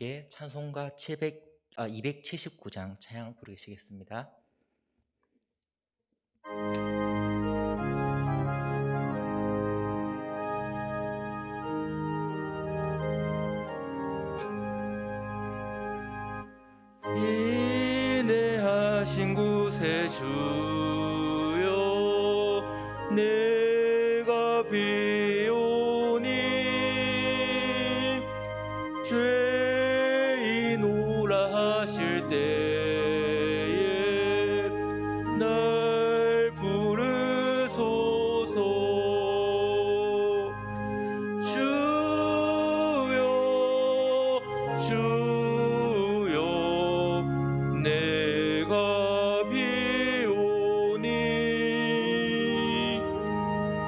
함께 찬송가 279장 찬양 부르시겠습니다. 인내하신 곳에 주여 내가 비오니 죄인 오라 하실 때에 날 부르소서. 주여 내가 비오니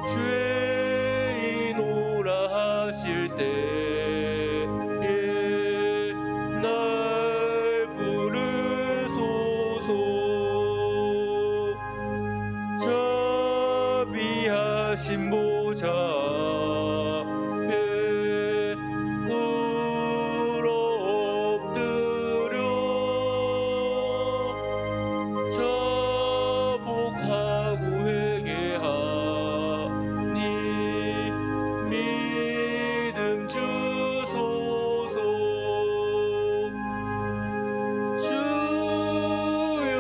죄인 오라 하실 때에 날 부르소서. 자비하신 보좌 앞에 꿇어 엎드려 자복하고 회개하니 믿음 주소서. 주여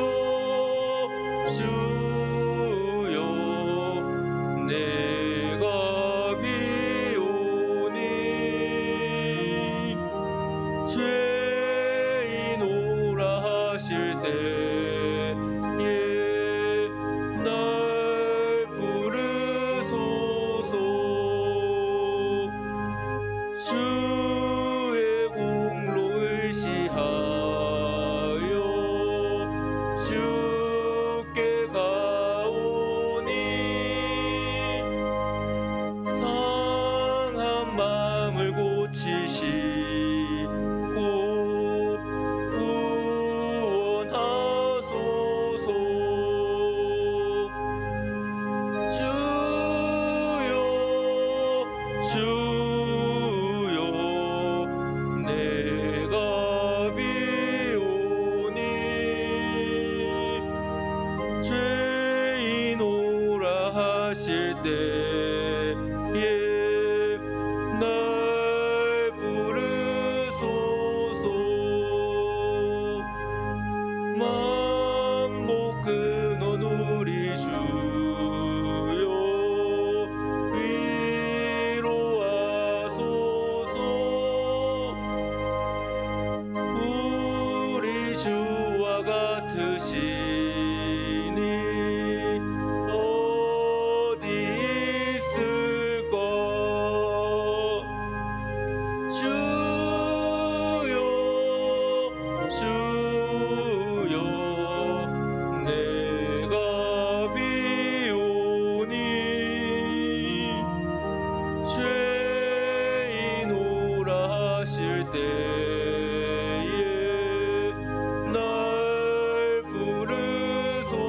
내가 비오니 죄인 오라 하실 때에 날 부르소서. 주의 공로 의지하여 주께 가오니 상한 마음을 고치시고 구원하소서. 주여 내가 비오니 죄인 오라 하실 때에 날 부르소서. 만복 근원 우리 주여 위로하소서. 우리 주와 같으시니 어디 있을까. 주여 내가 비오니 죄인 오라 하실 때에 날 부르소서.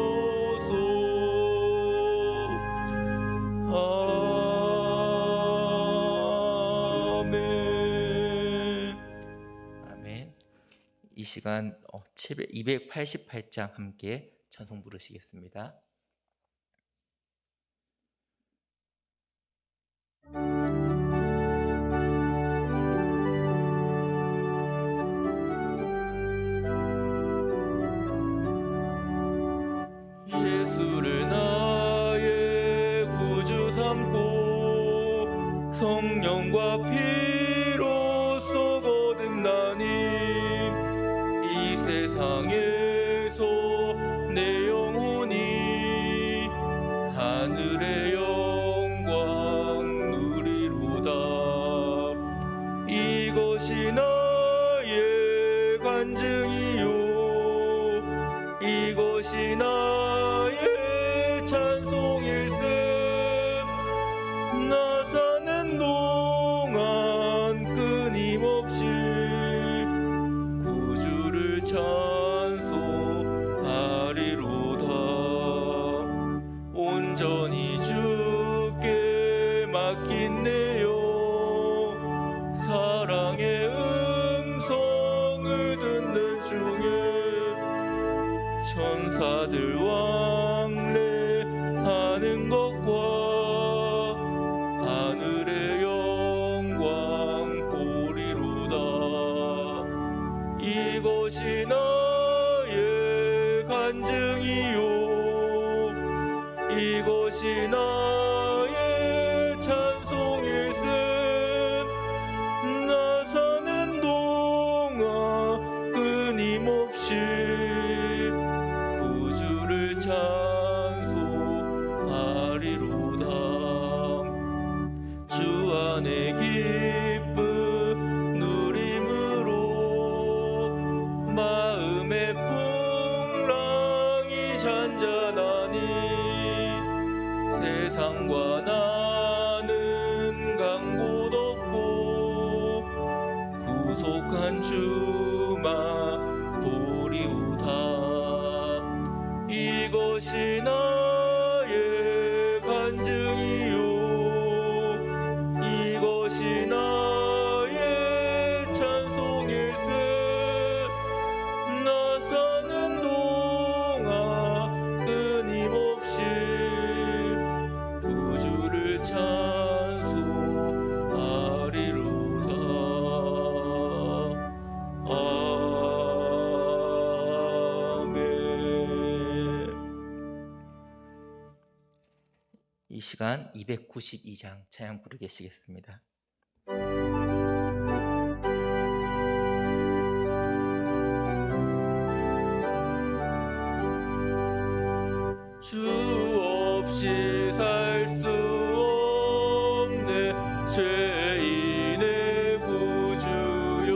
아멘. 이 시간 288장 함께 찬송 부르시겠습니다. 예수를 나의 구주 삼고 성령과 피로써 거듭나니 이 세상에서 내 영혼이 하늘의 영광 누리로다. 이것이 나의 간증이요 이것이 나의 찬송일세. 나 사는 동안 끊임없이 구주를 찬송하리로다. 온전히 주께 맡긴 내 영 사랑의 음성 천사들 왕래하는 것과 하늘의 영광 보리로다. 이것이 나의 간증이요 이것이 나의 찬송일세. 나 사는 동안 끊임없이 구주를 찬송하리로다. 주 안에 기쁨 누림으로 마음의 풍랑이 잔잔하니 세상과 나는 간 곳 없고 구속한 주만 보리오다. 이것이 나의 간증이요 이것이 나의 찬송일세. 나 사는 동안 끊임없이 구주를 찬송하리로다. 아멘. 이 시간 292장 찬양 부르시겠습니다. 주 없이 살 수 없네 죄인의 구주요.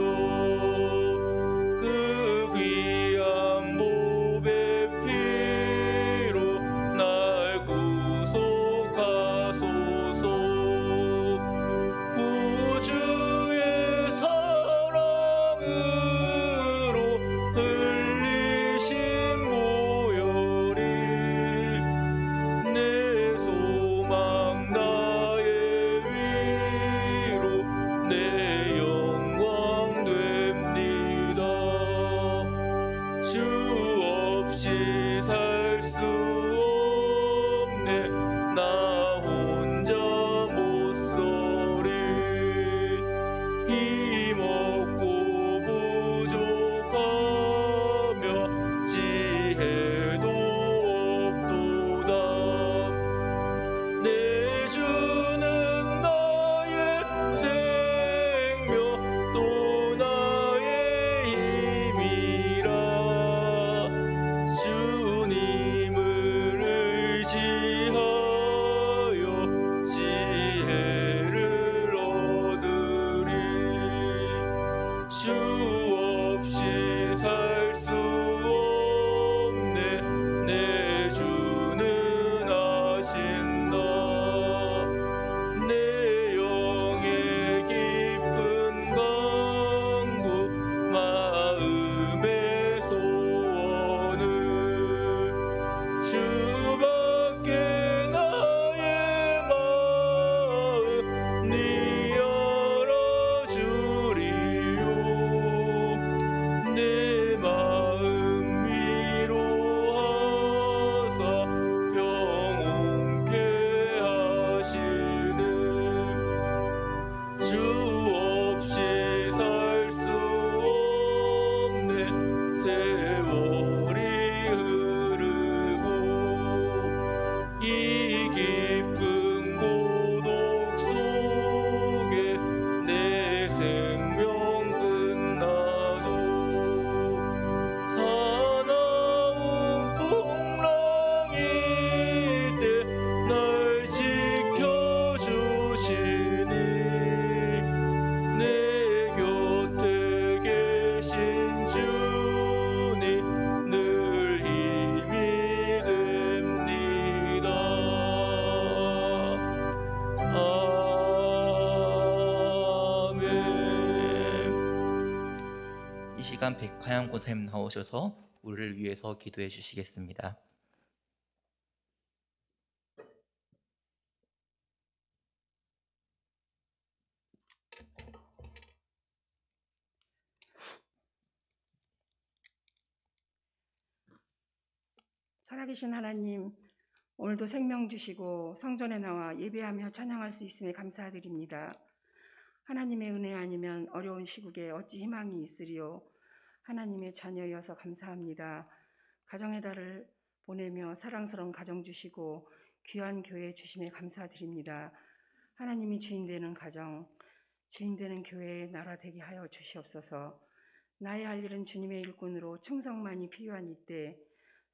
그 귀한 몸의 피로 날 구속하소서. 구주의 사랑으로 흘리신 보혈이 내 소망 나의 위로 내 영광 됩니다. 주 없이 살 수 없네 나 혼자 못 서리. 힘없고 부족하며 지혜도 없도다. 내 주는 나의 생명 또 나의 힘이라. 주님을 의지하여 지혜를 얻으리. 주 없이 살 수 없네 내 주는 아신다. 내 영의 깊은 간구 마음의 소원을 주밖에 나의 마음 네 알아주리요. 내 마음 위로하사 평온케 하시네. 주 없이 살 수 없네 세월이 흐르고 이 깊은 고독 속에 내 생명 끝나도 사나운 풍랑일 때 날 지켜주시니 내 곁에 계신 주님 늘 힘이 됩니다. 아멘. 이 시간 백화양 권사님 나오셔서 우리를 위해서 기도해 주시겠습니다. 살아계신 하나님, 오늘도 생명 주시고 성전에 나와 예배하며 찬양할 수 있음에 감사드립니다. 하나님의 은혜 아니면 어려운 시국에 어찌 희망이 있으리요. 하나님의 자녀여서 감사합니다. 가정의 달을 보내며 사랑스러운 가정 주시고 귀한 교회 주심에 감사드립니다. 하나님이 주인 되는 가정, 주인 되는 교회의 나라 되게 하여 주시옵소서. 나의 할 일은 주님의 일꾼으로 충성만이 필요한 이때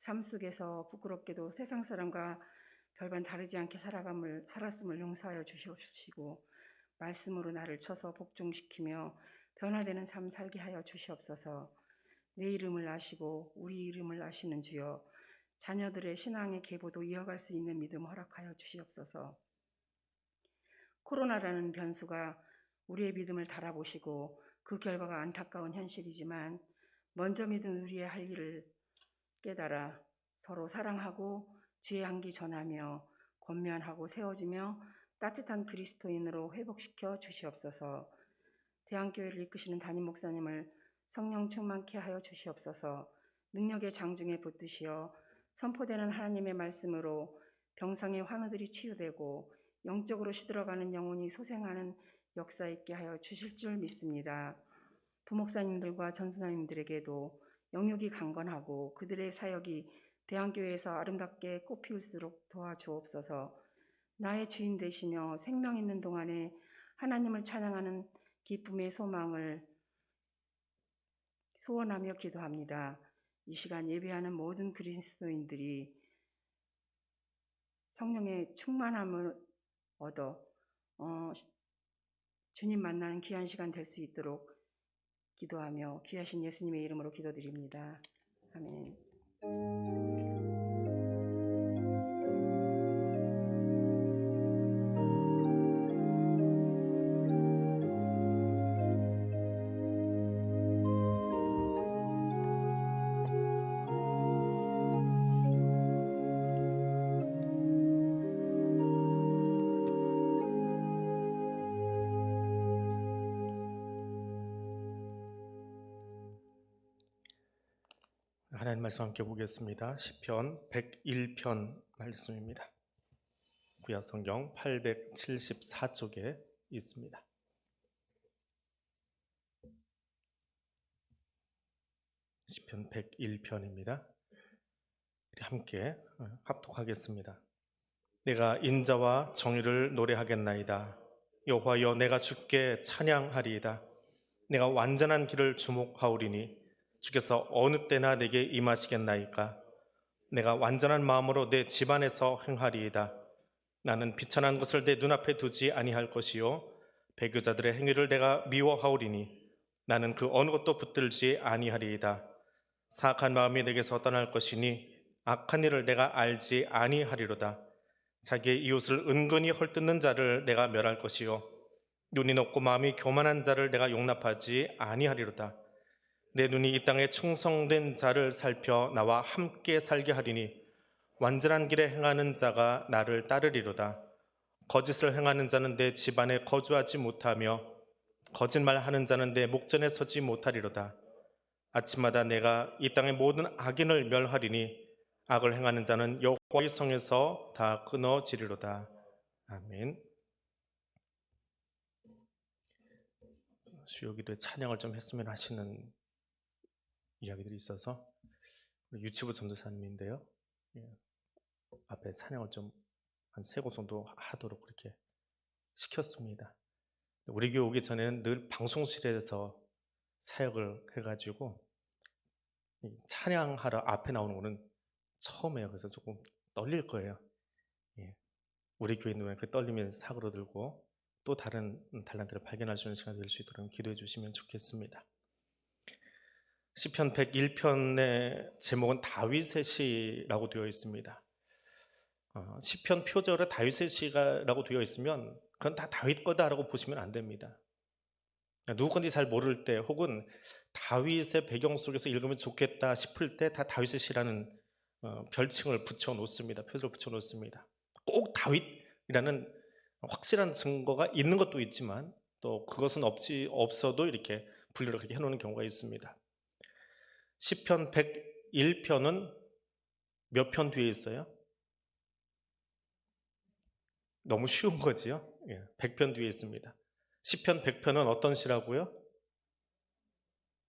삶 속에서 부끄럽게도 세상 사람과 별반 다르지 않게 살았음을 용서하여 주시옵시고 말씀으로 나를 쳐서 복종시키며 변화되는 삶 살게 하여 주시옵소서. 내 이름을 아시고 우리 이름을 아시는 주여, 자녀들의 신앙의 계보도 이어갈 수 있는 믿음 허락하여 주시옵소서. 코로나라는 변수가 우리의 믿음을 달아보시고 그 결과가 안타까운 현실이지만 먼저 믿은 우리의 할 일을 깨달아 서로 사랑하고 주의 향기 전하며 권면하고 세워주며 따뜻한 그리스도인으로 회복시켜 주시옵소서. 대한교회를 이끄시는 담임 목사님을 성령 충만케 하여 주시옵소서. 능력의 장중에 붙드시어 선포되는 하나님의 말씀으로 병상의 환우들이 치유되고 영적으로 시들어가는 영혼이 소생하는 역사 있게 하여 주실 줄 믿습니다. 부목사님들과 전수사님들에게도 영육이 강건하고 그들의 사역이 대한교회에서 아름답게 꽃피울수록 도와주옵소서. 나의 주인 되시며 생명 있는 동안에 하나님을 찬양하는 기쁨의 소망을 소원하며 기도합니다. 이 시간 예배하는 모든 그리스도인들이 성령의 충만함을 얻어 주님 만나는 귀한 시간 될 수 있도록 기도하며 귀하신 예수님의 이름으로 기도드립니다. 아멘. 하나님 말씀 함께 보겠습니다. 시편 101편 말씀입니다. 구약 성경 874쪽에 있습니다. 시편 101편입니다. 함께 합독하겠습니다. 내가 인자와 정의를 노래하겠나이다. 여호와여, 내가 주께 찬양하리이다. 내가 완전한 길을 주목하오리니 주께서 어느 때나 내게 임하시겠나이까. 내가 완전한 마음으로 내 집안에서 행하리이다. 나는 비천한 것을 내 눈앞에 두지 아니할 것이요 배교자들의 행위를 내가 미워하오리니 나는 그 어느 것도 붙들지 아니하리이다. 사악한 마음이 내게서 떠날 것이니 악한 일을 내가 알지 아니하리로다. 자기의 이웃을 은근히 헐뜯는 자를 내가 멸할 것이요 눈이 높고 마음이 교만한 자를 내가 용납하지 아니하리로다. 내 눈이 이 땅에 충성된 자를 살펴 나와 함께 살게 하리니 완전한 길에 행하는 자가 나를 따르리로다. 거짓을 행하는 자는 내 집안에 거주하지 못하며 거짓말하는 자는 내 목전에 서지 못하리로다. 아침마다 내가 이 땅의 모든 악인을 멸하리니 악을 행하는 자는 여호와의 성에서 다 끊어지리로다. 아멘. 수요기도에 찬양을 좀 했으면 하시는 이야기들이 있어서 유치부 전도사님인데요. 앞에 찬양을 좀 한 3곡 정도 하도록 그렇게 시켰습니다. 우리 교회 오기 전에는 늘 방송실에서 사역을 해가지고 찬양하러 앞에 나오는 거는 처음이에요. 그래서 조금 떨릴 거예요. 우리 교회 눈에 그 떨리면 사고로 들고 또 다른 달란트를 발견할 수 있는 시간이 될 수 있도록 기도해 주시면 좋겠습니다. 시편 101편의 제목은 다윗의 시라고 되어 있습니다. 시편 표절에 다윗의 시라고 되어 있으면 그건 다 다윗 거다라고 보시면 안 됩니다. 누구 건지 잘 모를 때 혹은 다윗의 배경 속에서 읽으면 좋겠다 싶을 때 다 다윗의 시라는 별칭을 붙여 놓습니다. 표절을 붙여 놓습니다. 꼭 다윗이라는 확실한 증거가 있는 것도 있지만 또 그것은 없어도 이렇게 분류를 그렇게 해놓는 경우가 있습니다. 시편 101편은 몇 편 뒤에 있어요? 너무 쉬운 거지요? 100편 뒤에 있습니다. 시편 100편은 어떤 시라고요?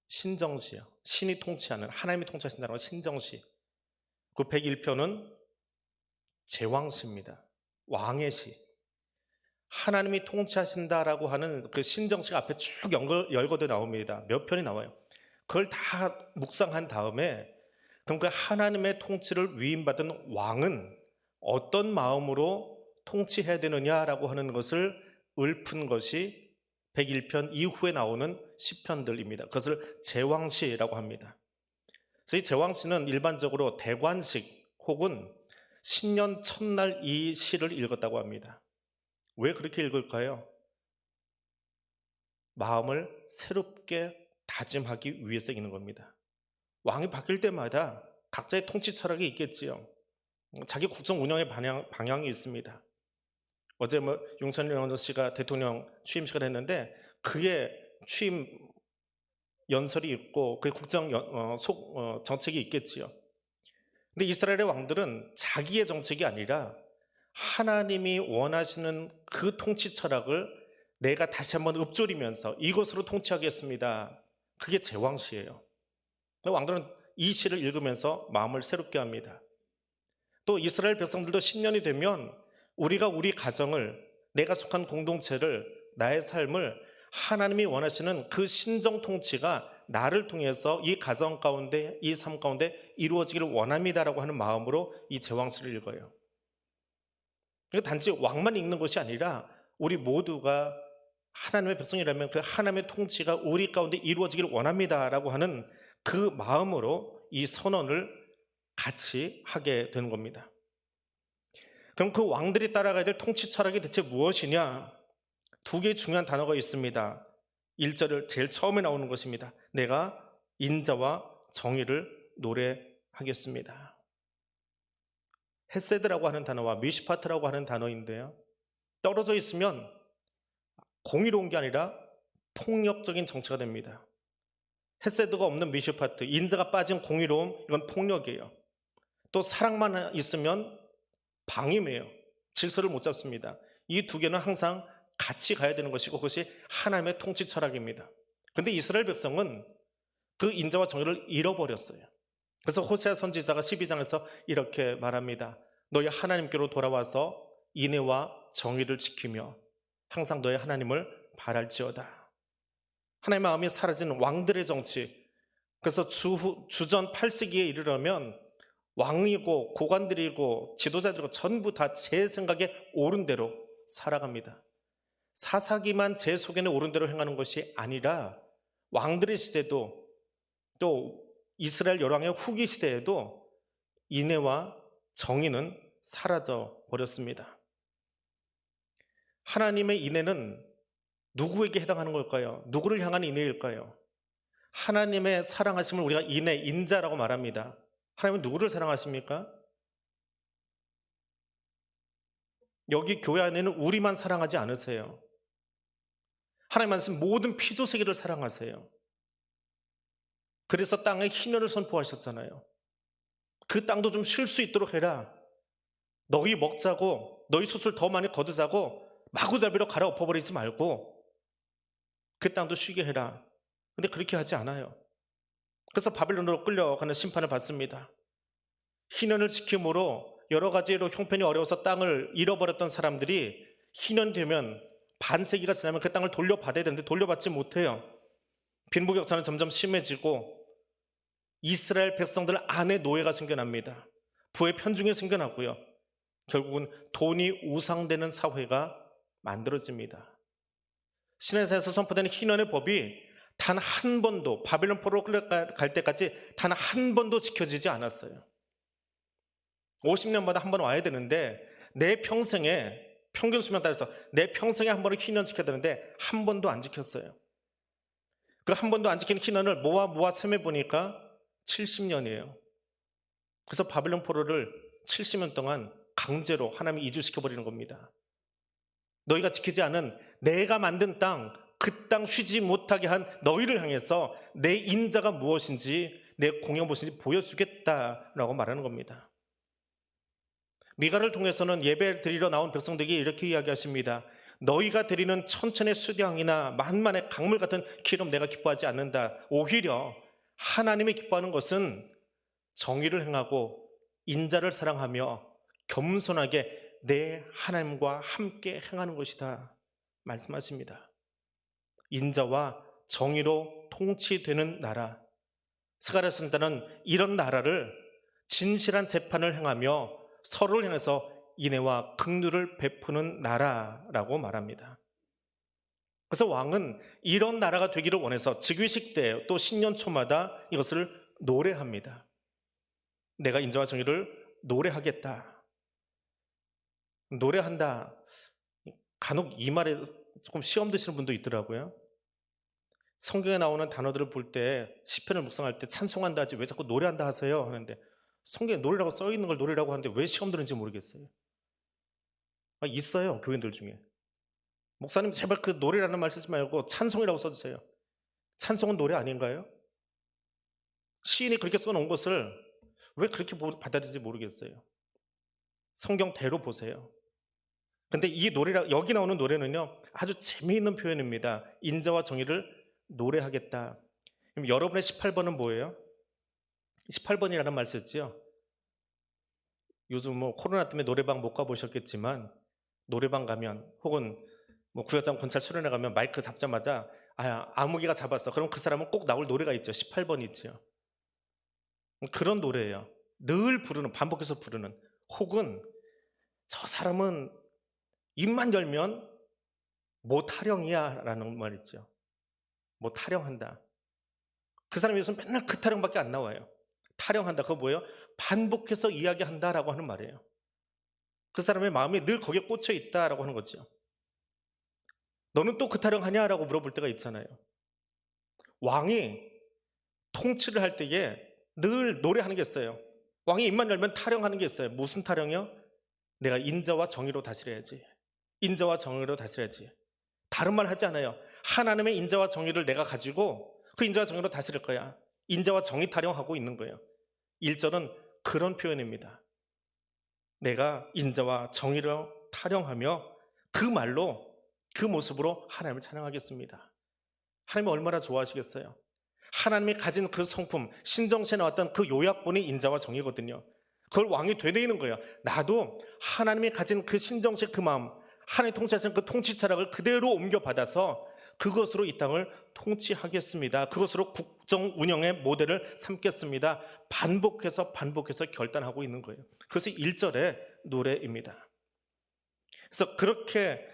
신정시요. 신이 통치하는, 하나님이 통치하신다는 건 신정시. 그 101편은 제왕시입니다. 왕의 시. 하나님이 통치하신다라고 하는 그 신정시가 앞에 쭉 열거돼 나옵니다. 몇 편이 나와요. 그걸 다 묵상한 다음에 그럼 그 하나님의 통치를 위임받은 왕은 어떤 마음으로 통치해야 되느냐라고 하는 것을 읊은 것이 101편 이후에 나오는 시편들입니다. 그것을 제왕시라고 합니다. 그래서 이 제왕시는 일반적으로 대관식 혹은 신년 첫날 이 시를 읽었다고 합니다. 왜 그렇게 읽을까요? 마음을 새롭게 다짐하기 위해서 읽는 겁니다. 왕이 바뀔 때마다 각자의 통치 철학이 있겠지요. 자기 국정 운영의 방향이 있습니다. 어제 윤석열 씨가 대통령 취임식을 했는데 그의 취임 연설이 있고 그의 국정 정책이 있겠지요. 근데 이스라엘의 왕들은 자기의 정책이 아니라 하나님이 원하시는 그 통치 철학을 내가 다시 한번 읊조리면서 이것으로 통치하겠습니다. 그게 제왕시예요. 왕들은 이 시를 읽으면서 마음을 새롭게 합니다. 또 이스라엘 백성들도 신년이 되면 우리가 우리 가정을, 내가 속한 공동체를, 나의 삶을 하나님이 원하시는 그 신정 통치가 나를 통해서 이 가정 가운데, 이 삶 가운데 이루어지기를 원합니다라고 하는 마음으로 이 제왕시를 읽어요. 단지 왕만 읽는 것이 아니라 우리 모두가 하나님의 백성이라면 그 하나님의 통치가 우리 가운데 이루어지기를 원합니다라고 하는 그 마음으로 이 선언을 같이 하게 되는 겁니다. 그럼 그 왕들이 따라가야 될 통치 철학이 대체 무엇이냐? 두 개의 중요한 단어가 있습니다. 1절을 제일 처음에 나오는 것입니다. 내가 인자와 정의를 노래하겠습니다. 헤세드라고 하는 단어와 미시파트라고 하는 단어인데요, 떨어져 있으면 공의로운 게 아니라 폭력적인 정치가 됩니다. 헤세드가 없는 미시파트, 인자가 빠진 공의로움, 이건 폭력이에요. 또 사랑만 있으면 방임이에요. 질서를 못 잡습니다. 이 두 개는 항상 같이 가야 되는 것이고 그것이 하나님의 통치 철학입니다. 그런데 이스라엘 백성은 그 인자와 정의를 잃어버렸어요. 그래서 호세아 선지자가 12장에서 이렇게 말합니다. 너희 하나님께로 돌아와서 인애와 정의를 지키며 항상 너희 하나님을 바랄지어다. 하나님의 마음이 사라진 왕들의 정치, 그래서 주전 8세기에 이르려면 왕이고 고관들이고 지도자들이고 전부 다 제 생각에 옳은 대로 살아갑니다. 사사기만 제 속에는 옳은 대로 행하는 것이 아니라 왕들의 시대도 또 이스라엘 열왕의 후기 시대에도 인애와 정의는 사라져 버렸습니다. 하나님의 인애는 누구에게 해당하는 걸까요? 누구를 향한 인애일까요? 하나님의 사랑하심을 우리가 인애, 인자라고 말합니다. 하나님은 누구를 사랑하십니까? 여기 교회 안에는 우리만 사랑하지 않으세요. 하나님 말씀 모든 피조세계를 사랑하세요. 그래서 땅에 희년을 선포하셨잖아요. 그 땅도 좀 쉴 수 있도록 해라. 너희 먹자고, 너희 솥을 더 많이 거두자고 마구잡이로 갈아엎어버리지 말고 그 땅도 쉬게 해라. 근데 그렇게 하지 않아요. 그래서 바벨론으로 끌려가는 심판을 받습니다. 희년을 지킴으로 여러 가지로 형편이 어려워서 땅을 잃어버렸던 사람들이 희년 되면 반세기가 지나면 그 땅을 돌려받아야 되는데 돌려받지 못해요. 빈부격차는 점점 심해지고 이스라엘 백성들 안에 노예가 생겨납니다. 부의 편중이 생겨나고요. 결국은 돈이 우상되는 사회가 만들어집니다. 시내사에서 선포되는 희년의 법이 단 한 번도 바벨론 포로로 끌려갈 때까지 단 한 번도 지켜지지 않았어요. 50년마다 한 번 와야 되는데 내 평생에 평균 수명 따라서 내 평생에 한 번은 희년 지켜야 되는데 한 번도 안 지켰어요. 그 한 번도 안 지킨 희년을 모아 셈해 보니까 70년이에요. 그래서 바벨론 포로를 70년 동안 강제로 하나님이 이주시켜버리는 겁니다. 너희가 지키지 않은 내가 만든 땅, 그 땅 쉬지 못하게 한 너희를 향해서 내 인자가 무엇인지 내 공의가 무엇인지 보여주겠다라고 말하는 겁니다. 미가를 통해서는 예배 드리러 나온 백성들에게 이렇게 이야기하십니다. 너희가 드리는 천천의 수량이나 만만의 강물 같은 기름 내가 기뻐하지 않는다. 오히려 하나님이 기뻐하는 것은 정의를 행하고 인자를 사랑하며 겸손하게 내 하나님과 함께 행하는 것이다 말씀하십니다. 인자와 정의로 통치되는 나라, 스가랴 선지자는 이런 나라를 진실한 재판을 행하며 서로를 향해서 인애와 긍휼을 베푸는 나라라고 말합니다. 그래서 왕은 이런 나라가 되기를 원해서 즉위식 때 또 신년 초마다 이것을 노래합니다. 내가 인자와 정의를 노래하겠다. 노래한다. 간혹 이 말에 조금 시험 드시는 분도 있더라고요. 성경에 나오는 단어들을 볼 때 시편을 묵상할 때 찬송한다 하지 왜 자꾸 노래한다 하세요? 하는데 성경에 노래라고 써 있는 걸 노래라고 하는데 왜 시험 드는지 모르겠어요. 있어요, 교인들 중에. 목사님 제발 그 노래라는 말 쓰지 말고 찬송이라고 써주세요. 찬송은 노래 아닌가요? 시인이 그렇게 써놓은 것을 왜 그렇게 받아들이지 모르겠어요. 성경대로 보세요. 근데 이 노래라, 여기 나오는 노래는요 아주 재미있는 표현입니다. 인자와 정의를 노래하겠다. 그럼 여러분의 18번은 뭐예요? 18번이라는 말 썼지요. 요즘 뭐 코로나 때문에 노래방 못 가보셨겠지만 노래방 가면 혹은 뭐 구역장 건찰 수련회 가면 마이크 잡자마자 아무개가 잡았어. 그럼 그 사람은 꼭 나올 노래가 있죠. 18번이 있죠. 그런 노래예요. 늘 부르는, 반복해서 부르는. 혹은 저 사람은 입만 열면 뭐 타령이야 라는 말 있죠. 뭐 타령한다. 그 사람이 요즘 맨날 그 타령밖에 안 나와요. 타령한다. 그거 뭐예요? 반복해서 이야기한다라고 하는 말이에요. 그 사람의 마음이 늘 거기에 꽂혀 있다라고 하는 거죠. 너는 또 그 타령하냐라고 물어볼 때가 있잖아요. 왕이 통치를 할 때에 늘 노래하는 게 있어요. 왕이 입만 열면 타령하는 게 있어요. 무슨 타령이요? 내가 인자와 정의로 다스려야지. 인자와 정의로 다스려야지. 다른 말 하지 않아요. 하나님의 인자와 정의를 내가 가지고 그 인자와 정의로 다스릴 거야. 인자와 정의 타령하고 있는 거예요. 1절은 그런 표현입니다. 내가 인자와 정의로 타령하며 그 말로 그 모습으로 하나님을 찬양하겠습니다. 하나님이 얼마나 좋아하시겠어요? 하나님이 가진 그 성품, 신정시에 나왔던 그 요약본이 인자와 정의거든요. 그걸 왕이 되뇌이는 거예요. 나도 하나님이 가진 그 신정시 그 마음, 하나님 통치하시는 그 통치 철학을 그대로 옮겨받아서 그것으로 이 땅을 통치하겠습니다. 그것으로 국정 운영의 모델을 삼겠습니다. 반복해서 결단하고 있는 거예요. 그것이 1절의 노래입니다. 그래서 그렇게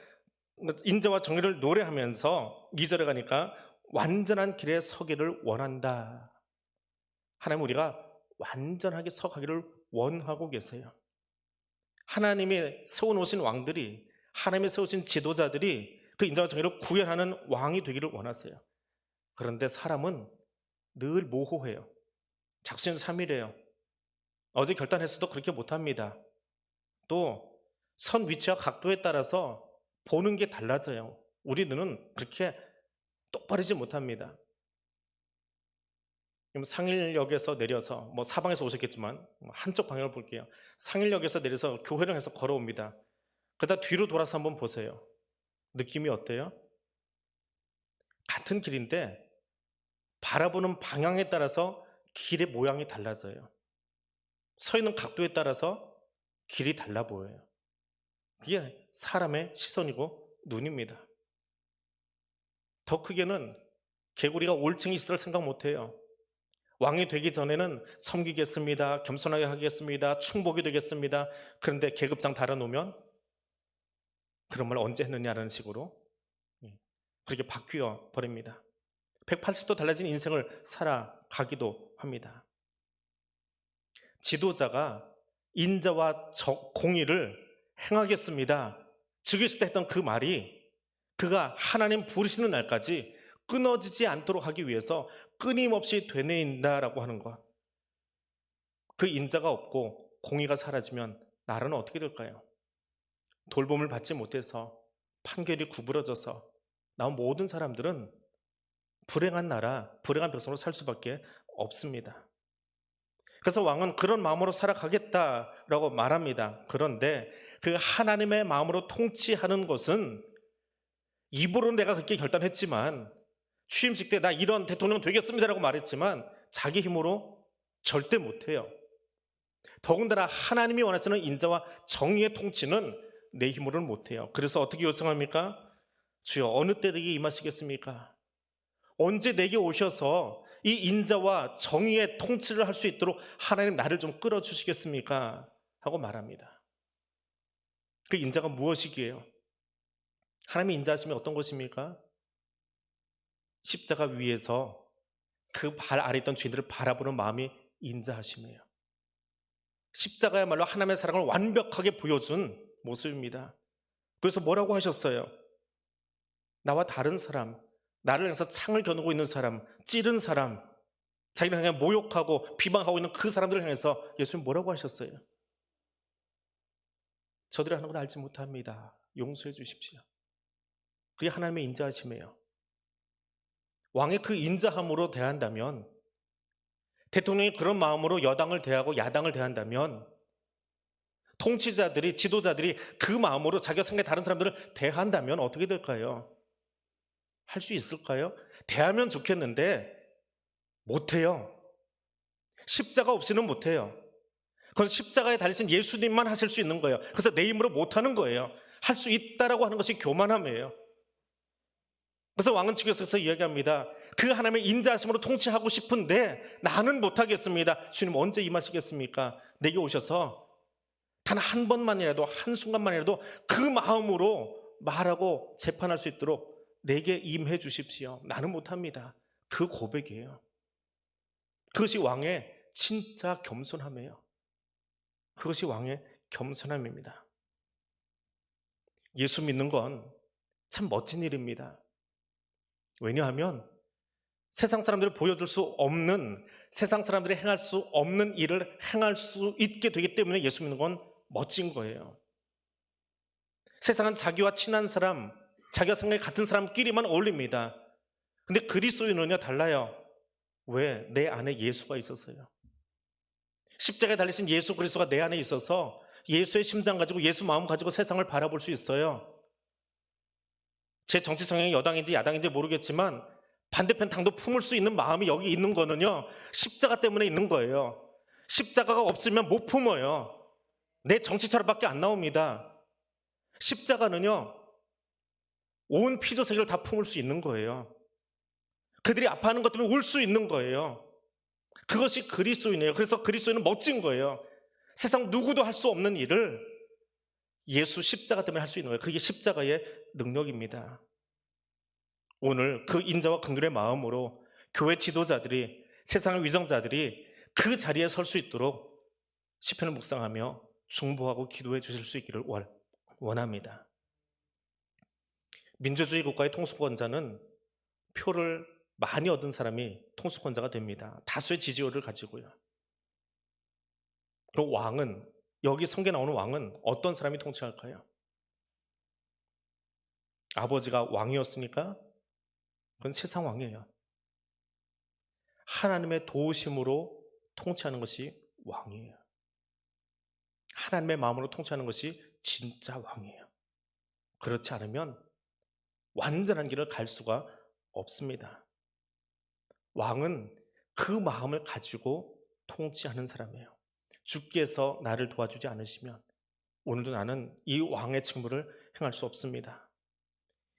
인자와 정의를 노래하면서 2절에 가니까 완전한 길에 서기를 원한다. 하나님 우리가 완전하게 서가기를 원하고 계세요. 하나님이 세워놓으신 왕들이, 하나님이 세우신 지도자들이 그 인자와 정의를 구현하는 왕이 되기를 원하세요. 그런데 사람은 늘 모호해요. 작심삼일해요. 어제 결단했어도 그렇게 못합니다. 또 선 위치와 각도에 따라서 보는 게 달라져요. 우리 눈은 그렇게 똑바르지 못합니다. 상일역에서 내려서 뭐 사방에서 오셨겠지만 한쪽 방향을 볼게요. 상일역에서 내려서 교회를 해서 걸어옵니다. 그러다 뒤로 돌아서 한번 보세요. 느낌이 어때요? 같은 길인데 바라보는 방향에 따라서 길의 모양이 달라져요. 서 있는 각도에 따라서 길이 달라 보여요. 그게 사람의 시선이고 눈입니다. 더 크게는 개구리가 올챙이 시설 생각 못해요. 왕이 되기 전에는 섬기겠습니다. 겸손하게 하겠습니다. 충복이 되겠습니다. 그런데 계급장 달아놓으면 그런 말 언제 했느냐라는 식으로 그렇게 바뀌어 버립니다. 180도 달라진 인생을 살아가기도 합니다. 지도자가 인자와 공의를 행하겠습니다. 즉위식 때 했던 그 말이 그가 하나님 부르시는 날까지 끊어지지 않도록 하기 위해서 끊임없이 되뇌인다라고 하는 것. 그 인자가 없고 공의가 사라지면 나라는 어떻게 될까요? 돌봄을 받지 못해서 판결이 구부러져서 나온 모든 사람들은 불행한 나라, 불행한 백성으로 살 수밖에 없습니다. 그래서 왕은 그런 마음으로 살아가겠다라고 말합니다. 그런데 그 하나님의 마음으로 통치하는 것은 입으로 내가 그렇게 결단했지만, 취임식 때 나 이런 대통령 되겠습니다라고 말했지만 자기 힘으로 절대 못해요. 더군다나 하나님이 원하시는 인자와 정의의 통치는 내 힘으로는 못해요. 그래서 어떻게 요청합니까? 주여 어느 때 내게 임하시겠습니까? 언제 내게 오셔서 이 인자와 정의의 통치를 할 수 있도록 하나님 나를 좀 끌어주시겠습니까? 하고 말합니다. 그 인자가 무엇이기에요? 하나님의 인자하심이 어떤 것입니까? 십자가 위에서 그 발 아래 있던 죄들을 바라보는 마음이 인자하심이에요. 십자가야말로 하나님의 사랑을 완벽하게 보여준 모습입니다. 그래서 뭐라고 하셨어요? 나와 다른 사람, 나를 향해서 창을 겨누고 있는 사람, 찌른 사람, 자기를 향해 모욕하고 비방하고 있는 그 사람들을 향해서 예수님 뭐라고 하셨어요? 저들이 하는 걸 알지 못합니다. 용서해 주십시오. 그게 하나님의 인자하심이에요. 왕의 그 인자함으로 대한다면, 대통령이 그런 마음으로 여당을 대하고 야당을 대한다면, 통치자들이, 지도자들이 그 마음으로 자기가 생각해 다른 사람들을 대한다면 어떻게 될까요? 할 수 있을까요? 대하면 좋겠는데 못해요. 십자가 없이는 못해요. 그건 십자가에 달리신 예수님만 하실 수 있는 거예요. 그래서 내 힘으로 못하는 거예요. 할 수 있다라고 하는 것이 교만함이에요. 그래서 왕은 측에서 이야기합니다. 그 하나님의 인자하심으로 통치하고 싶은데 나는 못하겠습니다. 주님 언제 임하시겠습니까? 내게 오셔서 단 한 번만이라도, 한순간만이라도 그 마음으로 말하고 재판할 수 있도록 내게 임해 주십시오. 나는 못합니다. 그 고백이에요. 그것이 왕의 진짜 겸손함이에요. 그것이 왕의 겸손함입니다. 예수 믿는 건 참 멋진 일입니다. 왜냐하면 세상 사람들이 보여줄 수 없는, 세상 사람들이 행할 수 없는 일을 행할 수 있게 되기 때문에 예수 믿는 건 멋진 거예요. 세상은 자기와 친한 사람, 자기와 생각이 같은 사람끼리만 어울립니다. 근데 그리스도인은요 달라요. 왜? 내 안에 예수가 있어서요. 십자가에 달리신 예수 그리스도가 내 안에 있어서 예수의 심장 가지고, 예수 마음 가지고 세상을 바라볼 수 있어요. 제 정치 성향이 여당인지 야당인지 모르겠지만 반대편 당도 품을 수 있는 마음이 여기 있는 거는요 십자가 때문에 있는 거예요. 십자가가 없으면 못 품어요. 내 정치 철학밖에 안 나옵니다. 십자가는요 온 피조 세계를 다 품을 수 있는 거예요. 그들이 아파하는 것 때문에 울 수 있는 거예요. 그것이 그리스도인이에요. 그래서 그리스도인은 멋진 거예요. 세상 누구도 할 수 없는 일을 예수 십자가 때문에 할 수 있는 거예요. 그게 십자가의 능력입니다. 오늘 그 인자와 긍휼의 마음으로 교회 지도자들이, 세상의 위정자들이 그 자리에 설 수 있도록 시편을 묵상하며 중보하고 기도해 주실 수 있기를 원합니다. 민주주의 국가의 통수권자는 표를 많이 얻은 사람이 통수권자가 됩니다. 다수의 지지율을 가지고요. 그럼 왕은, 여기 성경에 나오는 왕은 어떤 사람이 통치할까요? 아버지가 왕이었으니까 그건 세상 왕이에요. 하나님의 도우심으로 통치하는 것이 왕이에요. 하나님의 마음으로 통치하는 것이 진짜 왕이에요. 그렇지 않으면 완전한 길을 갈 수가 없습니다. 왕은 그 마음을 가지고 통치하는 사람이에요. 주께서 나를 도와주지 않으시면 오늘도 나는 이 왕의 직무를 행할 수 없습니다.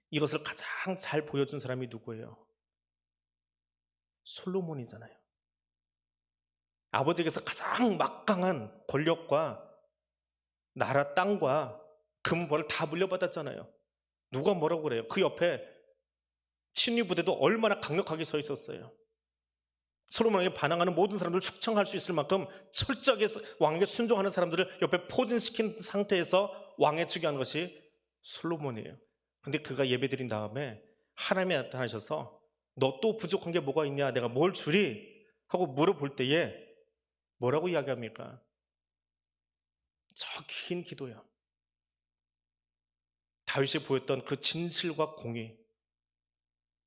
이것을 가장 잘 보여준 사람이 누구예요? 솔로몬이잖아요. 아버지께서 가장 막강한 권력과 나라 땅과 금벌을 다 물려받았잖아요. 누가 뭐라고 그래요? 그 옆에 친위 부대도 얼마나 강력하게 서 있었어요. 솔로몬에게 반항하는 모든 사람들을 숙청할 수 있을 만큼 철저하게 왕에게 순종하는 사람들을 옆에 포진시킨 상태에서 왕에 즉위한 것이 솔로몬이에요. 근데 그가 예배드린 다음에 하나님이 나타나셔서 너 또 부족한 게 뭐가 있냐, 내가 뭘 주리? 하고 물어볼 때에 뭐라고 이야기합니까? 저 긴 기도요. 다윗이 보였던 그 진실과 공의,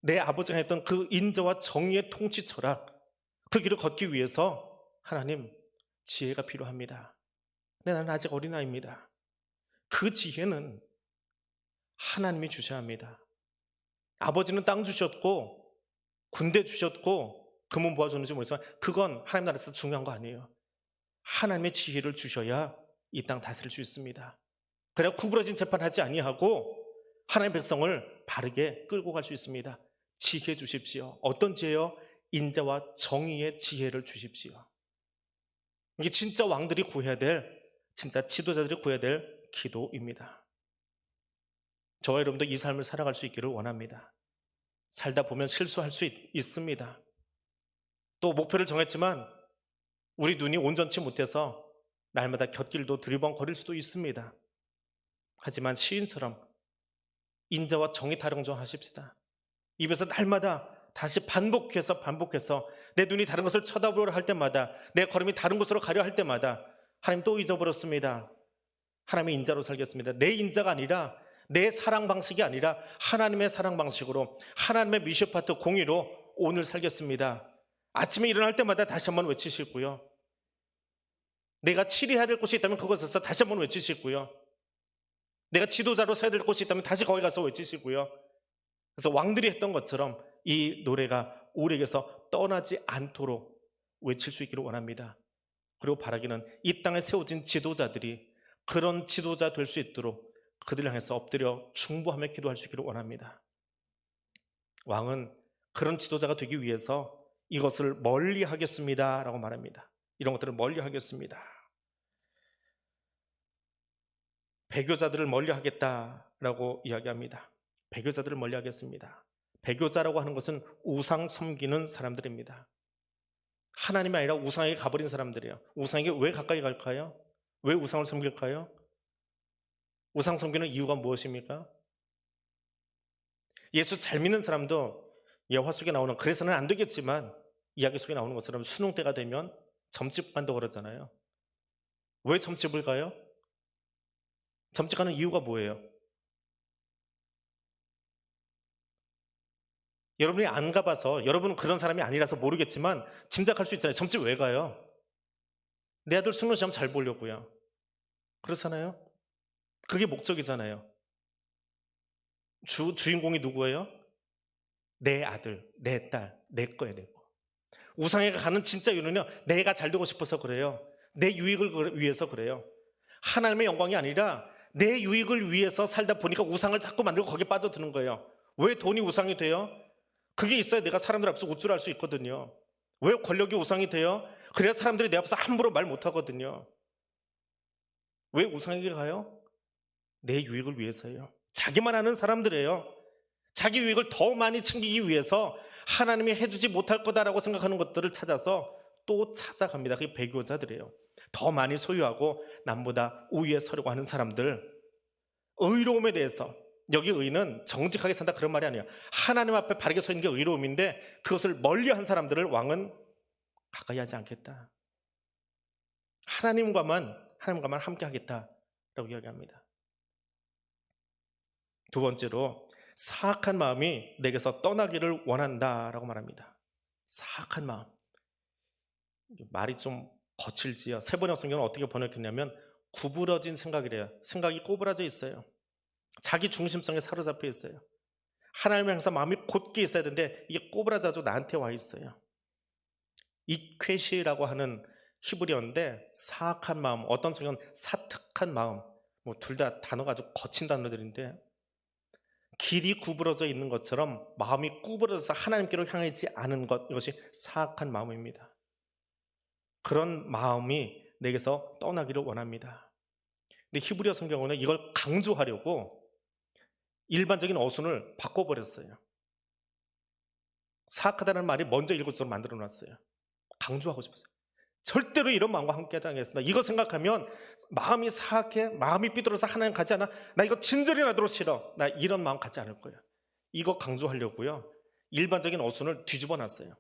내 아버지가 했던 그 인자와 정의의 통치 철학, 그 길을 걷기 위해서 하나님 지혜가 필요합니다. 근데 나는 아직 어린아이입니다. 그 지혜는 하나님이 주셔야 합니다. 아버지는 땅 주셨고 군대 주셨고 금은 모아줬는지 모르지만 그건 하나님 나라에서 중요한 거 아니에요. 하나님의 지혜를 주셔야 이 땅 다스릴 수 있습니다. 그래야 구부러진 재판하지 아니하고 하나님의 백성을 바르게 끌고 갈 수 있습니다. 지혜 주십시오. 어떤 지혜요? 인자와 정의의 지혜를 주십시오. 이게 진짜 왕들이 구해야 될, 진짜 지도자들이 구해야 될 기도입니다. 저와 여러분도 이 삶을 살아갈 수 있기를 원합니다. 살다 보면 실수할 수 있습니다. 또 목표를 정했지만 우리 눈이 온전치 못해서 날마다 곁길도 두리번거릴 수도 있습니다. 하지만 시인처럼 인자와 정의 타령정하십시다. 입에서 날마다 다시 반복해서 내 눈이 다른 것을 쳐다보려 할 때마다, 내 걸음이 다른 곳으로 가려 할 때마다 하나님 또 잊어버렸습니다. 하나님의 인자로 살겠습니다. 내 인자가 아니라, 내 사랑 방식이 아니라 하나님의 사랑 방식으로, 하나님의 미셔파트 공의로 오늘 살겠습니다. 아침에 일어날 때마다 다시 한번 외치시고요. 내가 치리해야 될 곳이 있다면 그곳에서 다시 한번 외치시고요. 내가 지도자로 서야 될 곳이 있다면 다시 거기 가서 외치시고요. 그래서 왕들이 했던 것처럼 이 노래가 우리에게서 떠나지 않도록 외칠 수 있기를 원합니다. 그리고 바라기는 이 땅에 세워진 지도자들이 그런 지도자 될 수 있도록 그들을 향해서 엎드려 중보하며 기도할 수 있기를 원합니다. 왕은 그런 지도자가 되기 위해서 이것을 멀리 하겠습니다 라고 말합니다. 이런 것들을 멀리 하겠습니다. 배교자들을 멀리 하겠다라고 이야기합니다. 배교자들을 멀리 하겠습니다. 배교자라고 하는 것은 우상 섬기는 사람들입니다. 하나님이 아니라 우상에게 가버린 사람들이에요. 우상에게 왜 가까이 갈까요? 왜 우상을 섬길까요? 우상 섬기는 이유가 무엇입니까? 예수 잘 믿는 사람도 예화 속에 나오는, 그래서는 안 되겠지만 이야기 속에 나오는 것처럼 수능 때가 되면 점집 간다고 그러잖아요. 왜 점집을 가요? 점집 가는 이유가 뭐예요? 여러분이 안 가봐서, 여러분은 그런 사람이 아니라서 모르겠지만 짐작할 수 있잖아요. 점집 왜 가요? 내 아들 수능 시험 잘 보려고요. 그렇잖아요? 그게 목적이잖아요. 주인공이 누구예요? 내 아들, 내 딸, 내 거예요, 내 거. 우상에 가는 진짜 이유는요, 내가 잘 되고 싶어서 그래요. 내 유익을 위해서 그래요. 하나님의 영광이 아니라 내 유익을 위해서 살다 보니까 우상을 자꾸 만들고 거기에 빠져드는 거예요. 왜 돈이 우상이 돼요? 그게 있어야 내가 사람들 앞에서 우쭐할 수 있거든요. 왜 권력이 우상이 돼요? 그래야 사람들이 내 앞에서 함부로 말 못하거든요. 왜 우상에게 가요? 내 유익을 위해서요. 자기만 아는 사람들이에요. 자기 유익을 더 많이 챙기기 위해서 하나님이 해주지 못할 거다라고 생각하는 것들을 찾아서 또 찾아갑니다. 그게 배교자들이에요. 더 많이 소유하고 남보다 우위에 서려고 하는 사람들. 의로움에 대해서, 여기 의는 정직하게 산다 그런 말이 아니에요. 하나님 앞에 바르게 서 있는 게 의로움인데 그것을 멀리한 사람들을 왕은 가까이 하지 않겠다. 하나님과만 함께 하겠다라고 이야기합니다. 두 번째로, 사악한 마음이 내게서 떠나기를 원한다라고 말합니다. 사악한 마음. 말이 좀 거칠지요. 세번역 성경은 어떻게 번역했냐면 구부러진 생각이래요. 생각이 꼬부라져 있어요. 자기 중심성에 사로잡혀 있어요. 하나님을 항상 마음이 곧게 있어야 되는데 이게 꼬부라져서 나한테 와 있어요. 이쾌시라고 하는 히브리어인데 사악한 마음, 어떤 성경은 사특한 마음, 뭐 둘 다 단어가 아주 거친 단어들인데 길이 구부러져 있는 것처럼 마음이 구부러져서 하나님께로 향하지 않은 것, 이것이 사악한 마음입니다. 그런 마음이 내게서 떠나기를 원합니다. 근데 히브리어 성경은 이걸 강조하려고 일반적인 어순을 바꿔버렸어요. 사악하다는 말이 먼저 읽어주도록 만들어놨어요. 강조하고 싶었어요. 절대로 이런 마음과 함께하지 않겠습니다. 이거 생각하면 마음이 사악해, 마음이 삐뚤어서 하나님 가지 않아, 나 이거 진절이 나도록 싫어, 나 이런 마음 갖지 않을 거예요. 이거 강조하려고요, 일반적인 어순을 뒤집어 놨어요.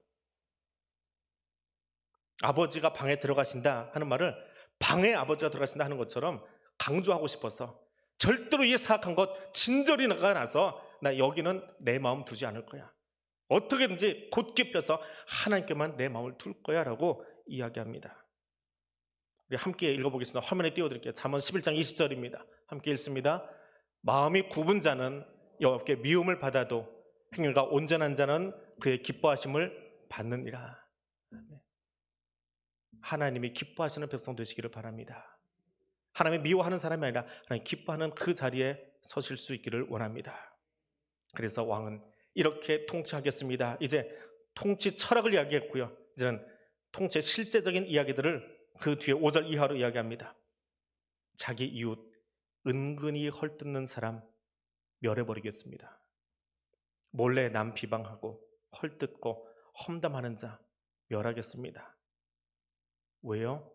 아버지가 방에 들어가신다 하는 말을 방에 아버지가 들어가신다 하는 것처럼 강조하고 싶어서 절대로 이 사악한 것 진절이 나서 나 여기는 내 마음 두지 않을 거야. 어떻게든지 곧게 펴서 하나님께만 내 마음을 둘 거야 라고 이야기합니다. 우리 함께 읽어보겠습니다. 화면에 띄워드릴게요. 잠언 11장 20절입니다. 함께 읽습니다. 마음이 굽은 자는 여호와께 미움을 받아도 행위가 온전한 자는 그의 기뻐하심을 받느니라. 하나님이 기뻐하시는 백성 되시기를 바랍니다. 하나님이 미워하는 사람이 아니라 하나님 기뻐하는 그 자리에 서실 수 있기를 원합니다. 그래서 왕은 이렇게 통치하겠습니다. 이제 통치 철학을 이야기했고요. 이제는 통치의 실제적인 이야기들을 그 뒤에 5절 이하로 이야기합니다. 자기 이웃 은근히 헐뜯는 사람 멸해버리겠습니다. 몰래 남 비방하고 헐뜯고 험담하는 자 멸하겠습니다. 왜요?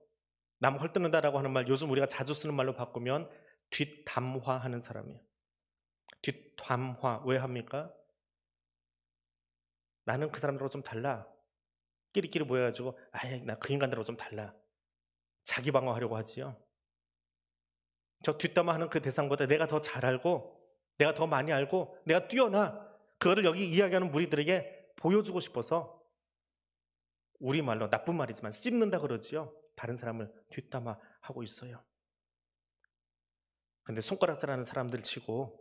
남 헐뜯는다라고 하는 말 요즘 우리가 자주 쓰는 말로 바꾸면 뒷담화하는 사람이에요. 뒷담화 왜 합니까? 나는 그 사람들하고 좀 달라. 끼리끼리 모여가지고 아예 나 그 인간들하고 좀 달라. 자기 방어하려고 하지요. 저 뒷담화하는 그 대상보다 내가 더 잘 알고 내가 더 많이 알고 내가 뛰어나 그거를 여기 이야기하는 무리들에게 보여주고 싶어서 우리말로 나쁜 말이지만 씹는다 그러지요. 다른 사람을 뒷담화하고 있어요. 근데 손가락질하는 사람들 치고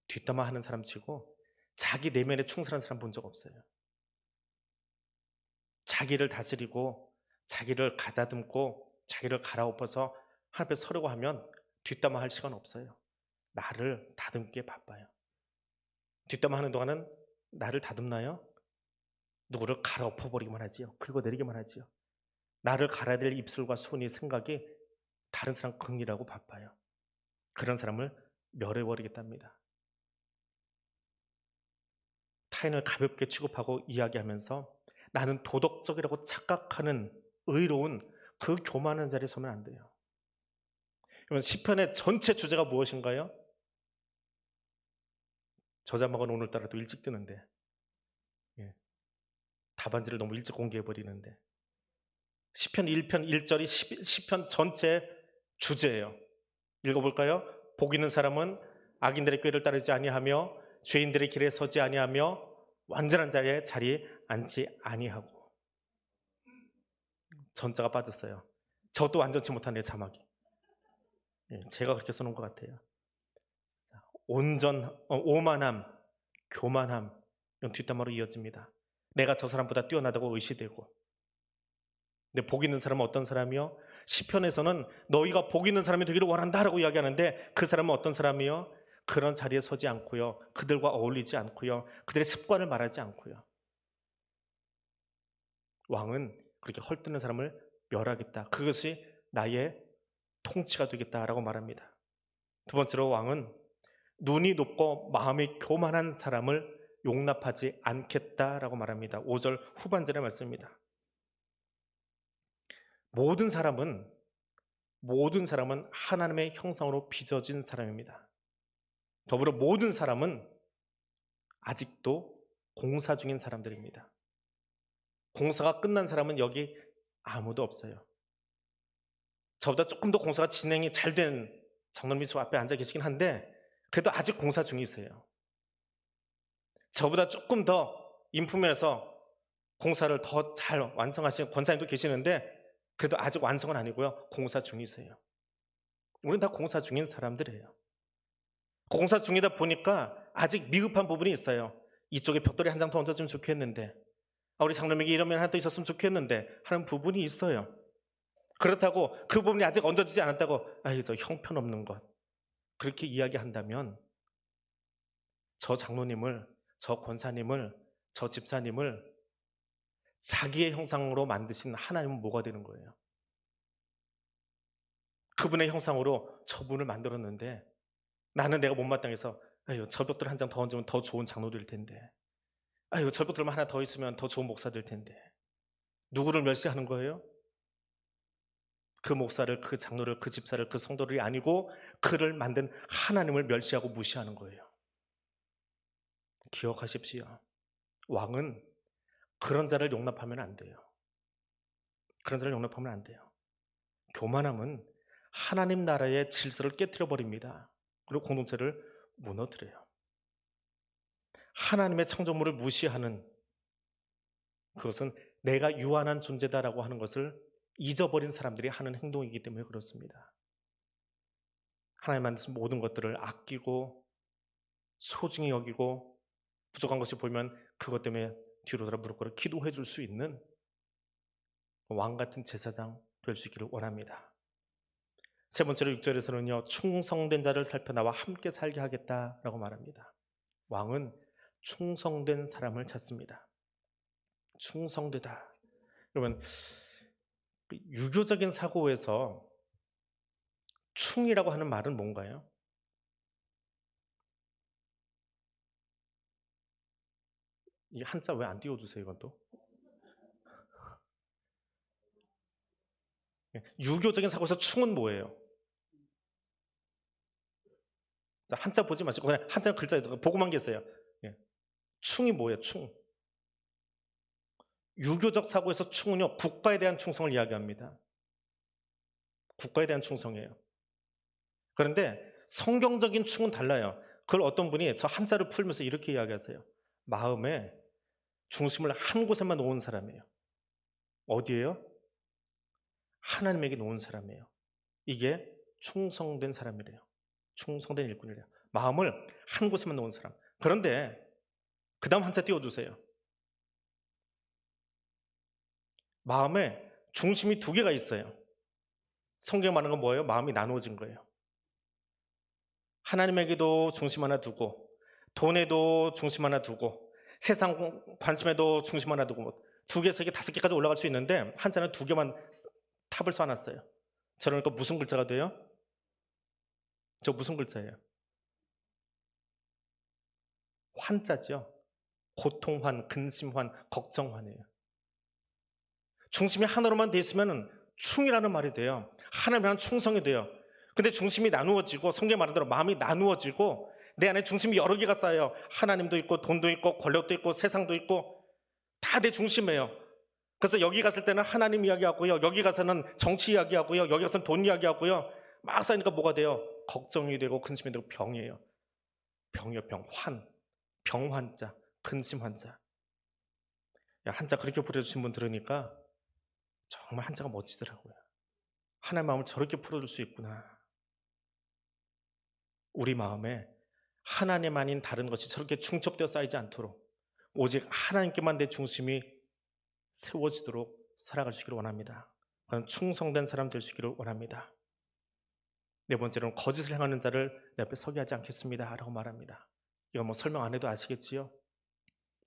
뒷담화하는 사람 치고 자기 내면에 충실한 사람 본 적 없어요. 자기를 다스리고 자기를 가다듬고 자기를 갈아엎어서 하나님 앞에 서려고 하면 뒷담화할 시간 없어요. 나를 다듬기에 바빠요. 뒷담화하는 동안은 나를 다듬나요? 누구를 갈아엎어버리기만 하지요. 긁어내리기만 하지요. 나를 갈아야 될 입술과 손이 생각이 다른 사람 긁느라고 바빠요. 그런 사람을 멸해버리겠답니다. 타인을 가볍게 취급하고 이야기하면서 나는 도덕적이라고 착각하는 의로운 그 교만한 자리에 서면 안 돼요. 그러면 시편의 전체 주제가 무엇인가요? 저 자막은 오늘따라 또 일찍 뜨는데 답안지를 너무 일찍 공개해버리는데 시편 1편 1절이 시편 전체 주제예요. 읽어볼까요? 복 있는 사람은 악인들의 꾀를 따르지 아니하며 죄인들의 길에 서지 아니하며 완전한 자리에 앉지 아니하고. 전자가 빠졌어요. 저도 완전치 못하네요. 자막이. 제가 그렇게 써놓은 것 같아요. 오만함, 교만함 이건 뒷담화로 이어집니다. 내가 저 사람보다 뛰어나다고 의시되고. 근데 복 있는 사람은 어떤 사람이요? 시편에서는 너희가 복 있는 사람이 되기를 원한다라고 이야기하는데 그 사람은 어떤 사람이요? 그런 자리에 서지 않고요. 그들과 어울리지 않고요. 그들의 습관을 말하지 않고요. 왕은 그렇게 헐뜯는 사람을 멸하겠다. 그것이 나의 통치가 되겠다라고 말합니다. 두 번째로 왕은 눈이 높고 마음이 교만한 사람을 용납하지 않겠다라고 말합니다. 5절 후반절의 말씀입니다. 모든 사람은 하나님의 형상으로 빚어진 사람입니다. 더불어 모든 사람은 아직도 공사 중인 사람들입니다. 공사가 끝난 사람은 여기 아무도 없어요. 저보다 조금 더 공사가 진행이 잘 된 장로님이 저 앞에 앉아 계시긴 한데 그래도 아직 공사 중이세요. 저보다 조금 더 인품면에서 공사를 더 잘 완성하신 권사님도 계시는데 그래도 아직 완성은 아니고요. 공사 중이세요. 우리는 다 공사 중인 사람들이에요. 공사 중이다 보니까 아직 미흡한 부분이 있어요. 이쪽에 벽돌이 한 장 더 얹어주면 좋겠는데 우리 장로님에게 이런 면 하나 더 있었으면 좋겠는데 하는 부분이 있어요. 그렇다고 그 부분이 아직 얹어지지 않았다고 저 형편없는 것 그렇게 이야기한다면 저 장로님을, 저 권사님을, 저 집사님을 자기의 형상으로 만드신 하나님은 뭐가 되는 거예요? 그분의 형상으로 저분을 만들었는데 나는 내가 못마땅해서 저 벽돌 한 장 더 얹으면 더 좋은 장로 될 텐데 저 벽돌만 하나 더 있으면 더 좋은 목사 될 텐데 누구를 멸시하는 거예요? 그 목사를, 그 장로를, 그 집사를, 그 성도를 아니고 그를 만든 하나님을 멸시하고 무시하는 거예요. 기억하십시오. 왕은 그런 자를 용납하면 안 돼요. 그런 자를 용납하면 안 돼요. 교만함은 하나님 나라의 질서를 깨트려 버립니다. 그리고 공동체를 무너뜨려요. 하나님의 창조물을 무시하는 그것은 내가 유한한 존재다라고 하는 것을 잊어버린 사람들이 하는 행동이기 때문에 그렇습니다. 하나님 만드신 모든 것들을 아끼고 소중히 여기고 부족한 것이 보이면 그것 때문에 뒤로 돌아 무릎 꿇어 기도해 줄 수 있는 왕 같은 제사장 될 수 있기를 원합니다. 세 번째로 6절에서는요, 충성된 자를 살펴 나와 함께 살게 하겠다라고 말합니다. 왕은 충성된 사람을 찾습니다. 충성되다. 여러분, 유교적인 사고에서 충이라고 하는 말은 뭔가요? 이 한자 왜 안 띄워주세요, 이건 또? 유교적인 사고에서 충은 뭐예요? 자, 한자 보지 마시고 그냥 한자 글자에서 보고만 계세요. 충이 뭐예요? 충. 유교적 사고에서 충은요, 국가에 대한 충성을 이야기합니다. 국가에 대한 충성이에요. 그런데 성경적인 충은 달라요. 그걸 어떤 분이 저 한자를 풀면서 이렇게 이야기하세요. 마음에 중심을 한 곳에만 놓은 사람이에요. 어디예요? 하나님에게 놓은 사람이에요. 이게 충성된 사람이래요. 충성된 일꾼이래요. 마음을 한 곳에만 놓은 사람. 그런데 그 다음 한자 띄워주세요. 마음에 중심이 두 개가 있어요. 성경 말하는 건 뭐예요? 마음이 나누어진 거예요. 하나님에게도 중심 하나 두고, 돈에도 중심 하나 두고, 세상 관심에도 중심 하나 두고, 두 개, 세 개, 다섯 개까지 올라갈 수 있는데 한자는 두 개만 탑을 쏴놨어요. 저러니까 무슨 글자가 돼요? 저 무슨 글자예요? 환자죠. 고통환, 근심환, 걱정환이에요. 중심이 하나로만 돼 있으면 충이라는 말이 돼요. 하나님이란 충성이 돼요. 근데 중심이 나누어지고, 성경 말한 대로 마음이 나누어지고 내 안에 중심이 여러 개가 쌓여요. 하나님도 있고 돈도 있고 권력도 있고 세상도 있고 다 내 중심이에요. 그래서 여기 갔을 때는 하나님 이야기하고요, 여기 가서는 정치 이야기하고요, 여기 가서는 돈 이야기하고요. 막 쌓이니까 뭐가 돼요? 걱정이 되고 근심이 되고 병이에요. 병이요, 병. 병환자, 근심환자. 야, 한자 그렇게 부려주신 분 들으니까 정말 한자가 멋지더라고요. 하나님의 마음을 저렇게 풀어줄 수 있구나. 우리 마음에 하나님 아닌 다른 것이 저렇게 중첩되어 쌓이지 않도록 오직 하나님께만 내 중심이 세워지도록 살아갈 수 있기를 원합니다. 그런 충성된 사람 될 수 있기를 원합니다. 네 번째로는 거짓을 행하는 자를 내 앞에 서게 하지 않겠습니다 라고 말합니다. 이거 뭐 설명 안 해도 아시겠지요?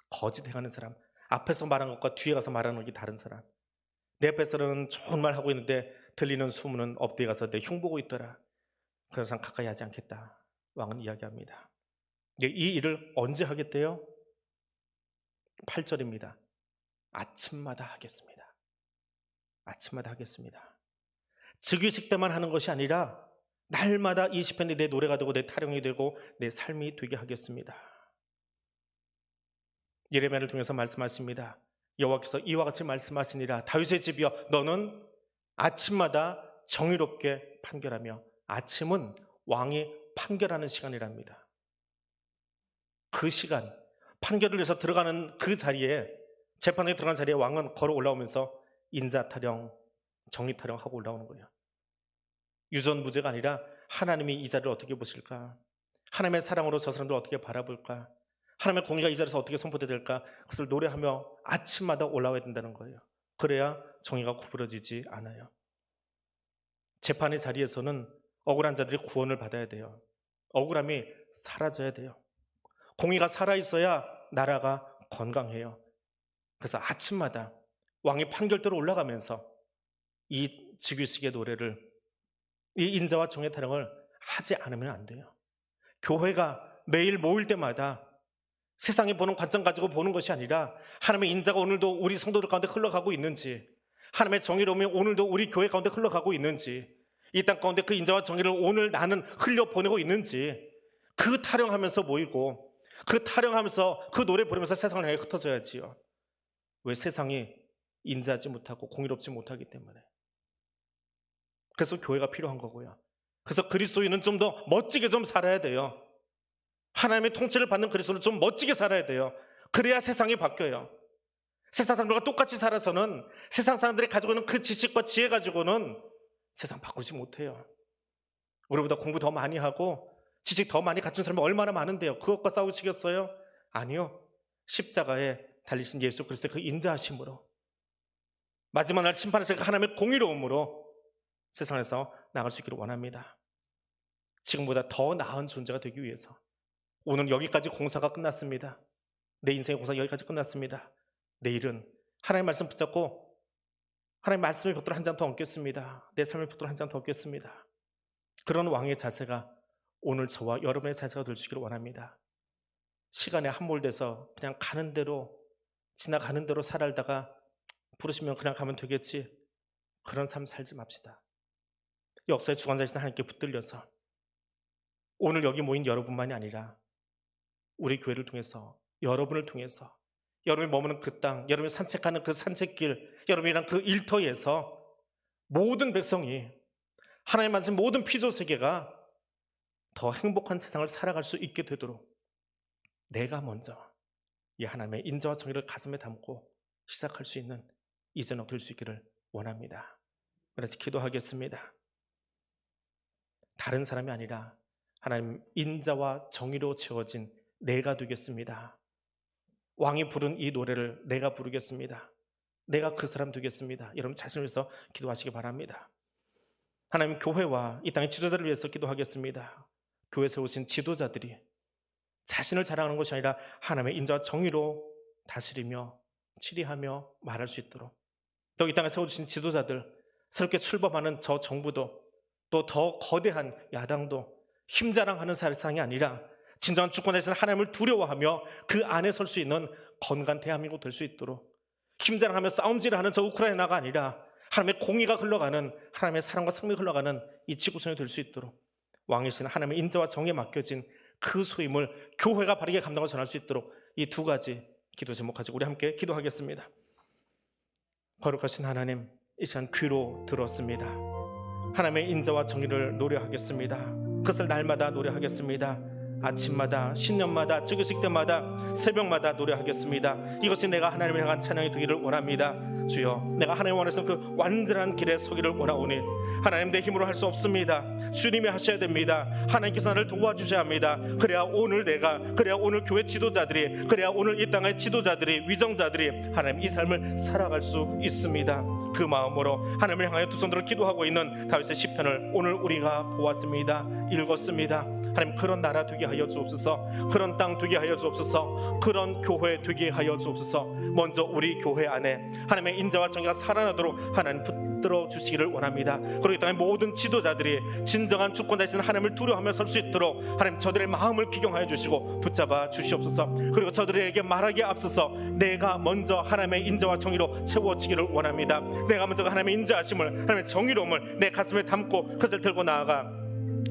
거짓 행하는 사람, 앞에서 말한 것과 뒤에 가서 말하는 것이 다른 사람. 내 앞에서는 좋은 말 하고 있는데 들리는 소문은 엎드려 가서 내 흉보고 있더라. 그런 사람 가까이 하지 않겠다. 왕은 이야기합니다. 이 일을 언제 하겠대요? 8절입니다. 아침마다 하겠습니다. 아침마다 하겠습니다. 즉위식 때만 하는 것이 아니라 날마다 이 시편이 내 노래가 되고 내 타령이 되고 내 삶이 되게 하겠습니다. 예레미야를 통해서 말씀하십니다. 여호와께서 이와 같이 말씀하시니라. 다윗의 집이여, 너는 아침마다 정의롭게 판결하며. 아침은 왕이 판결하는 시간이랍니다. 그 시간, 판결을 위해서 들어가는 그 자리에, 재판에 들어간 자리에 왕은 걸어 올라오면서 인자 타령, 정의 타령하고 올라오는 거예요. 유전무죄가 아니라 하나님이 이 자리를 어떻게 보실까? 하나님의 사랑으로 저 사람들 어떻게 바라볼까? 하나님의 공의가 이 자리에서 어떻게 선포되어야 될까? 그것을 노래하며 아침마다 올라와야 된다는 거예요. 그래야 정의가 구부러지지 않아요. 재판의 자리에서는 억울한 자들이 구원을 받아야 돼요. 억울함이 사라져야 돼요. 공의가 살아있어야 나라가 건강해요. 그래서 아침마다 왕이 판결대로 올라가면서 이 즉위식의 노래를, 이 인자와 정의 타령을 하지 않으면 안 돼요. 교회가 매일 모일 때마다 세상이 보는 관점 가지고 보는 것이 아니라 하나님의 인자가 오늘도 우리 성도들 가운데 흘러가고 있는지, 하나님의 정의로움이 오늘도 우리 교회 가운데 흘러가고 있는지, 이 땅 가운데 그 인자와 정의를 오늘 나는 흘려보내고 있는지, 그 타령하면서 모이고 그 타령하면서 그 노래 부르면서 세상을 향해 흩어져야지요. 왜? 세상이 인자하지 못하고 공의롭지 못하기 때문에. 그래서 교회가 필요한 거고요. 그래서 그리스도인은 좀 더 멋지게 좀 살아야 돼요. 하나님의 통치를 받는 그리스도를 좀 멋지게 살아야 돼요. 그래야 세상이 바뀌어요. 세상 사람들과 똑같이 살아서는 세상 사람들이 가지고 있는 그 지식과 지혜 가지고는 세상 바꾸지 못해요. 우리보다 공부 더 많이 하고 지식 더 많이 갖춘 사람이 얼마나 많은데요. 그것과 싸우시겠어요? 아니요. 십자가에 달리신 예수 그리스도의 그 인자하심으로, 마지막 날 심판에서 그 하나님의 공의로움으로 세상에서 나갈 수 있기를 원합니다. 지금보다 더 나은 존재가 되기 위해서 오늘 여기까지 공사가 끝났습니다. 내 인생의 공사가 여기까지 끝났습니다. 내일은 하나님의 말씀 붙잡고 하나님의 말씀의 벽돌 한 장 더 얹겠습니다. 내 삶의 벽돌 한 장 더 얹겠습니다. 그런 왕의 자세가 오늘 저와 여러분의 자세가 될 수 있기를 원합니다. 시간에 함몰돼서 그냥 가는 대로, 지나가는 대로 살다가 부르시면 그냥 가면 되겠지, 그런 삶 살지 맙시다. 역사의 주관자이신 하나님께 붙들려서 오늘 여기 모인 여러분만이 아니라 우리 교회를 통해서, 여러분을 통해서, 여러분이 머무는 그 땅, 여러분이 산책하는 그 산책길, 여러분이란 그 일터에서 모든 백성이, 하나님 만든 모든 피조 세계가 더 행복한 세상을 살아갈 수 있게 되도록 내가 먼저 이 하나님의 인자와 정의를 가슴에 담고 시작할 수 있는 이전억 될 수 있기를 원합니다. 그래서 기도하겠습니다. 다른 사람이 아니라 하나님 인자와 정의로 채워진 내가 되겠습니다. 왕이 부른 이 노래를 내가 부르겠습니다. 내가 그 사람 되겠습니다. 여러분 자신을 위해서 기도하시기 바랍니다. 하나님, 교회와 이 땅의 지도자를 위해서 기도하겠습니다. 교회 세우신 지도자들이 자신을 자랑하는 것이 아니라 하나님의 인자와 정의로 다스리며 치리하며 말할 수 있도록, 또 이 땅에 세워주신 지도자들, 새롭게 출범하는 저 정부도, 또 더 거대한 야당도 힘자랑하는 세상이 아니라 진정한 주권자이신 하나님을 두려워하며 그 안에 설 수 있는 건강한 대한민국 될 수 있도록, 힘자랑하며 싸움질하는 저 우크라이나가 아니라 하나님의 공의가 흘러가는, 하나님의 사랑과 생명이 흘러가는 이 지구촌이 될 수 있도록 왕이신 하나님의 인자와 정의에 맡겨진 그 소임을 교회가 바르게 감당하고 전할 수 있도록 이 두 가지 기도 제목 가지고 우리 함께 기도하겠습니다. 거룩하신 하나님, 이 시간 귀로 들었습니다. 하나님의 인자와 정의를 노래하겠습니다. 그것을 날마다 노래하겠습니다. 아침마다, 신년마다, 주기식 때마다, 새벽마다 노래하겠습니다. 이것이 내가 하나님을 향한 찬양이 되기를 원합니다. 주여, 내가 하나님 원하시는 그 완전한 길에 서기를 원하오니 하나님, 내 힘으로 할 수 없습니다. 주님이 하셔야 됩니다. 하나님께서 나를 도와주셔야 합니다. 그래야 오늘 내가, 그래야 오늘 교회 지도자들이, 그래야 오늘 이 땅의 지도자들이, 위정자들이 하나님 이 삶을 살아갈 수 있습니다. 그 마음으로 하나님을 향하여 두 손 들어 기도하고 있는 다윗의 시편을 오늘 우리가 보았습니다. 읽었습니다. 하나님, 그런 나라 되게 하여 주옵소서. 그런 땅 되게 하여 주옵소서. 그런 교회 되게 하여 주옵소서. 먼저 우리 교회 안에 하나님의 인자와 정의가 살아나도록 하나님 붙들어 주시기를 원합니다. 그리고 이 땅의 모든 지도자들이 진정한 주권자이신 하나님을 두려워하며 설 수 있도록 하나님, 저들의 마음을 기경하여 주시고 붙잡아 주시옵소서. 그리고 저들에게 말하기에 앞서서 내가 먼저 하나님의 인자와 정의로 채워지기를 원합니다. 내가 먼저 하나님의 인자하심을, 하나님의 정의로움을 내 가슴에 담고 그것을 들고 나아가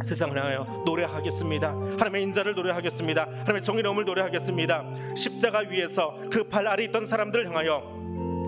세상을 향하여 노래하겠습니다. 하나님의 인자를 노래하겠습니다. 하나님의 정의로움을 노래하겠습니다. 십자가 위에서 그 발 아래 있던 사람들을 향하여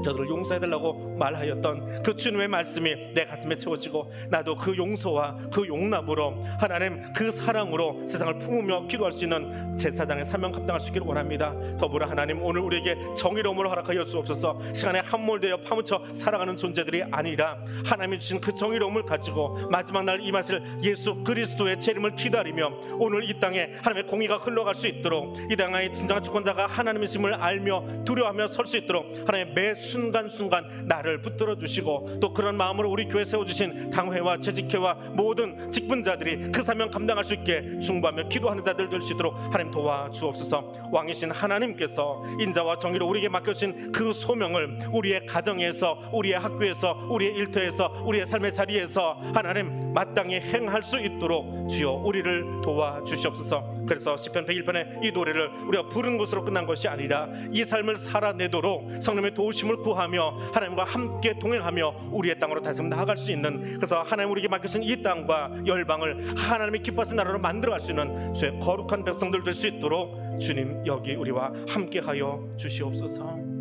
저들을 용서해달라고 말하였던 그 주님의 말씀이 내 가슴에 채워지고 나도 그 용서와 그 용납으로 하나님 그 사랑으로 세상을 품으며 기도할 수 있는 제사장의 사명 감당할 수 있기를 원합니다. 더불어 하나님, 오늘 우리에게 정의로움을 허락하여 주옵소서. 시간에 함몰되어 파묻혀 살아가는 존재들이 아니라 하나님이 주신 그 정의로움을 가지고 마지막 날 임하실 예수 그리스도의 재림을 기다리며 오늘 이 땅에 하나님의 공의가 흘러갈 수 있도록, 이 땅의 진정한 주권자가 하나님이심을 알며 두려워하며 설 수 있도록 하나님 매 순간순간 나를 붙들어 주시고, 또 그런 마음으로 우리 교회 세워주신 당회와 재직회와 모든 직분자들이 그 사명 감당할 수 있게 중보하며 기도하는 자들 될 수 있도록 하나님 도와주옵소서. 왕이신 하나님께서 인자와 정의로 우리에게 맡겨주신 그 소명을 우리의 가정에서, 우리의 학교에서, 우리의 일터에서, 우리의 삶의 자리에서 하나님 마땅히 행할 수 있도록 주여 우리를 도와주시옵소서. 그래서 시편 101편의 이 노래를 우리가 부른 것으로 끝난 것이 아니라 이 삶을 살아내도록 성령의 도우심을 구하며 하나님과 함께 동행하며 우리의 땅으로 다시 나아갈 수 있는, 그래서 하나님 우리에게 맡겨진 이 땅과 열방을 하나님이 기뻐하시는 나라로 만들어갈 수 있는 주의 거룩한 백성들 될 수 있도록 주님 여기 우리와 함께하여 주시옵소서. 한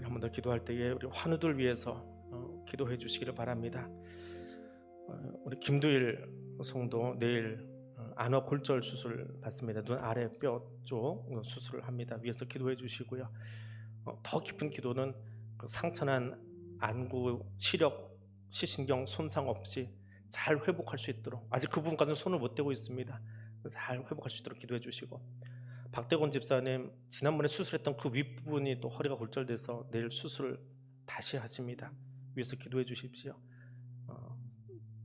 번 더 기도할 때에 우리 환우들 위해서 기도해 주시기를 바랍니다. 우리 김두일 성도 내일 안화 골절 수술 받습니다. 눈 아래 뼈 쪽 수술을 합니다. 위에서 기도해 주시고요. 더 깊은 기도는 그 상처난 안구, 시력, 시신경 손상 없이 잘 회복할 수 있도록, 아직 그 부분까지는 손을 못 대고 있습니다. 잘 회복할 수 있도록 기도해 주시고, 박대곤 집사님 지난번에 수술했던 그 윗부분이 또 허리가 골절돼서 내일 수술을 다시 하십니다. 위에서 기도해 주십시오.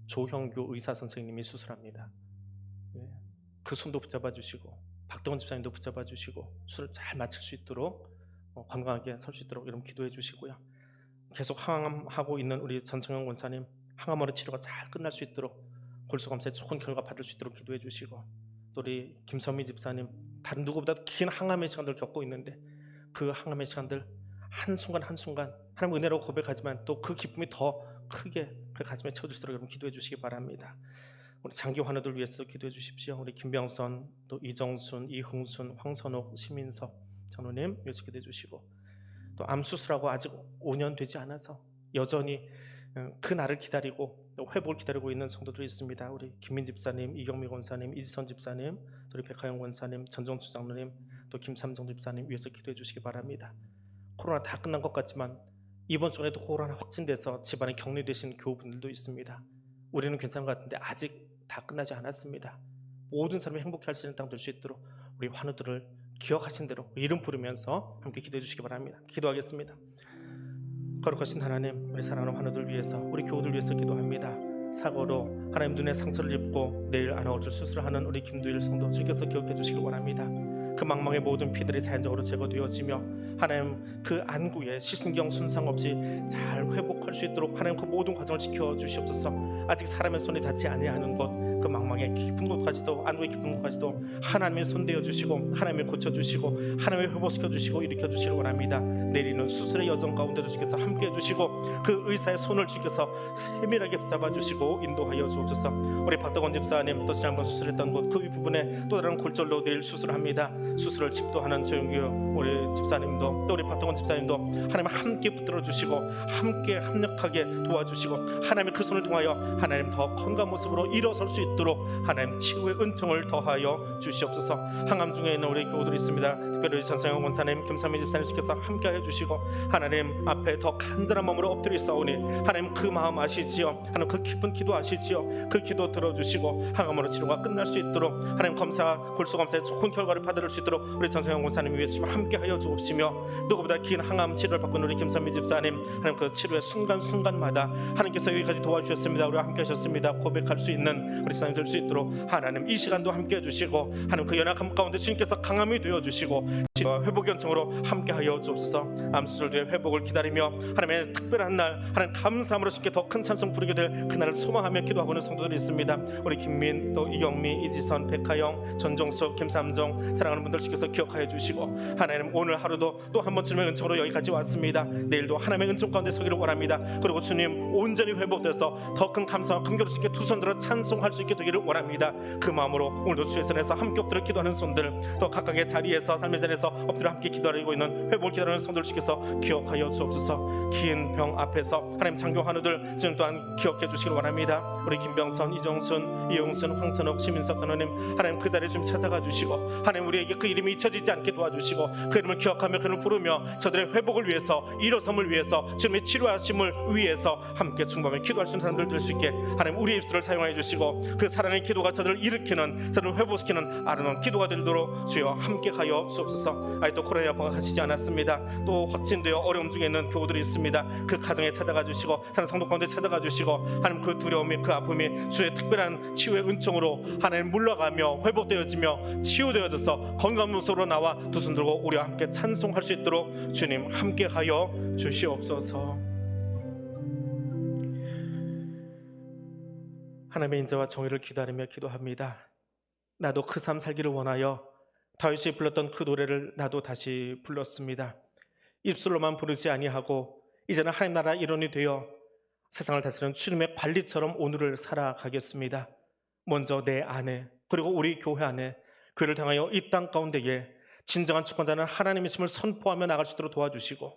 조형규 의사 선생님이 수술합니다. 그 손도 붙잡아 주시고, 박대곤 집사님도 붙잡아 주시고, 수술을 잘 마칠 수 있도록 건강하게 설 수 있도록 여러분 기도해 주시고요. 계속 항암하고 있는 우리 전성현 권사님, 항암으로 치료가 잘 끝날 수 있도록 골수검사에 좋은 결과 받을 수 있도록 기도해 주시고, 또 우리 김선미 집사님 다른 누구보다 긴 항암의 시간들을 겪고 있는데 그 항암의 시간들 한순간 한순간 하나님 은혜로 고백하지만 또 그 기쁨이 더 크게 그 가슴에 채워질 수 있도록 여러분 기도해 주시기 바랍니다. 우리 장기 환우들 위해서도 기도해 주십시오. 우리 김병선, 또 이정순, 이흥순, 황선옥, 시민석 전우님 위해서 기도해 주시고, 또 암 수술하고 아직 5년 되지 않아서 여전히 그 날을 기다리고 회복을 기다리고 있는 성도들이 있습니다. 우리 김민 집사님, 이경미 권사님, 이지선 집사님, 또 우리 백하영 권사님, 전정수 장로님, 또 김삼정 집사님 위해서 기도해 주시기 바랍니다. 코로나 다 끝난 것 같지만 이번 주에도 코로나 확진돼서 집안에 격리되신 교우분들도 있습니다. 우리는 괜찮은 것 같은데 아직 다 끝나지 않았습니다. 모든 사람이 행복할 수 있는 땅 될 수 있도록 우리 환우들을 기억하신 대로 이름 부르면서 함께 기도해 주시기 바랍니다. 기도하겠습니다. 거룩하신 하나님, 우리 사랑하는 환우들 위해서, 우리 교우들 위해서 기도합니다. 사고로 하나님 눈에 상처를 입고 내일 안아올줄 수술하는 우리 김두일 성도 주께서 기억해 주시길 원합니다. 그 망망의 모든 피들이 자연적으로 제거되어지며 하나님 그 안구에 시신경 손상 없이 잘 회복할 수 있도록 하나님 그 모든 과정을 지켜주시옵소서. 아직 사람의 손이 닿지 아니하는 것, 그 망망의 깊은 곳까지도, 안구의 깊은 곳까지도 하나님의 손대어 주시고 하나님의 고쳐주시고 하나님의 회복시켜주시고 일으켜주시길 원합니다. 내리는 수술의 여정 가운데도 주께서 함께해 주시고 그 의사의 손을 주께서 세밀하게 붙잡아주시고 인도하여 주옵소서. 우리 박덕원 집사님 또 지난번 수술했던 곳 그 윗부분에 또 다른 골절로 내일 수술합니다. 수술을 집도하는 조영규 우리 집사님도, 또 우리 박덕원 집사님도 하나님 함께 붙들어 주시고 함께 합력하게 도와주시고 하나님의 그 손을 통하여 하나님 더 건강한 모습으로 일어설 수 있도록 하나님 치유의 은총을 더하여 주시옵소서. 항암 중에 있는 우리 교우들이 있습니다. 특별히 전성영 권사님, 김삼민 집사님 주께서 함께하여 주시고 하나님 앞에 더 간절한 마음으로 엎드려 싸우니 하나님 그 마음 아시지요. 하나님 그 깊은 기도 아시지요. 그 기도 들어주시고 항암으로 치료가 끝날 수 있도록 하나님 검사, 골수검사에 좋은 결과를 받을 수 있도록 우리 전성영 권사님 위해서 함께하여 주옵시며, 누구보다 긴 항암 치료를 받고 우리 김삼민 집사님 하나님 그 치료의 순간순간마다 하나님께서 여기까지 도와주셨습니다. 우리와 함께하셨습니다. 고백할 수 있는 우리 사람이 될 수 있도록 하나님 이 시간도 함께해 주시고 하나님 그 연약함 가운데 주님께서 강함이 되어 주시고 회복의 연청으로 함께하여 주옵소서. 암수술 뒤에 회복을 기다리며 하나님의 특별한 날 하나님 감사함으로 주님께 더 큰 찬송 부르게 될 그날을 소망하며 기도하고 있는 성도들이 있습니다. 우리 김민, 또 이경미, 이지선, 백하영, 전정수, 김삼정 사랑하는 분들 주께서 기억하여 주시고 하나님 오늘 하루도 또 한 번 주님의 은총으로 여기까지 왔습니다. 내일도 하나님의 은총 가운데 서기를 원합니다. 그리고 주님 온전히 회복돼서 더 큰 감사와 긍휼을 주께 두 손 들어 찬송할 수 있게 되기를 원합니다. 그 마음으로 오늘도 주의 손에서 함께 엎드려 기도하는 손들, 또 각각의 자리에서 삶의 자리에서 엎드려 함께 기도하고 있는 회복을 기다리는 손들 주께서 기억하여 주옵소서. 긴 병 앞에서 하나님 장교 환우들 지금 또한 기억해 주시길 원합니다. 우리 김병선, 이정순, 이용순, 황선옥, 시민석 선원님 하나님 그 자리에 좀 찾아가 주시고 하나님 우리에게 그 이름이 잊혀지지 않게 도와주시고 그 이름을 기억하며 그를 부르며 저들의 회복을 위해서, 일어섬을 위해서, 주님의 치료하심을 위해서 함께 중범에 기도할 수 있는 사람들 될 수 있게 하나님 우리 입술을 사용하여 주시고 그 사랑의 기도가 저들을 일으키는, 저들을 회복시키는 아름다운 기도가 되도록 주여 함께하여 주옵소서. 아직도 코로나 여파가 가시지 않았습니다. 또 확진되어 어려움 중에 있는 교우들이 있습니다. 그 가정에 찾아가 주시고 사는 성도 가운데 찾아가 주시고 하나님 그 두려움이, 그 아픔이 주의 특별한 치유의 은총으로 하나님 물러가며 회복되어지며 치유되어져서 건강한 모습으로 나와 두 손 들고 우리와 함께 찬송할 수 있도록 주님 함께하여 주시옵소서. 하나님의 인자와 정의를 기다리며 기도합니다. 나도 그 삶 살기를 원하여 다윗이 불렀던 그 노래를 나도 다시 불렀습니다. 입술로만 부르지 아니하고 이제는 하나님 나라 일원이 되어 세상을 다스리는 주님의 관리처럼 오늘을 살아가겠습니다. 먼저 내 안에, 그리고 우리 교회 안에 그를 향하여 이 땅 가운데에 진정한 주권자는 하나님이심을 선포하며 나갈 수 있도록 도와주시고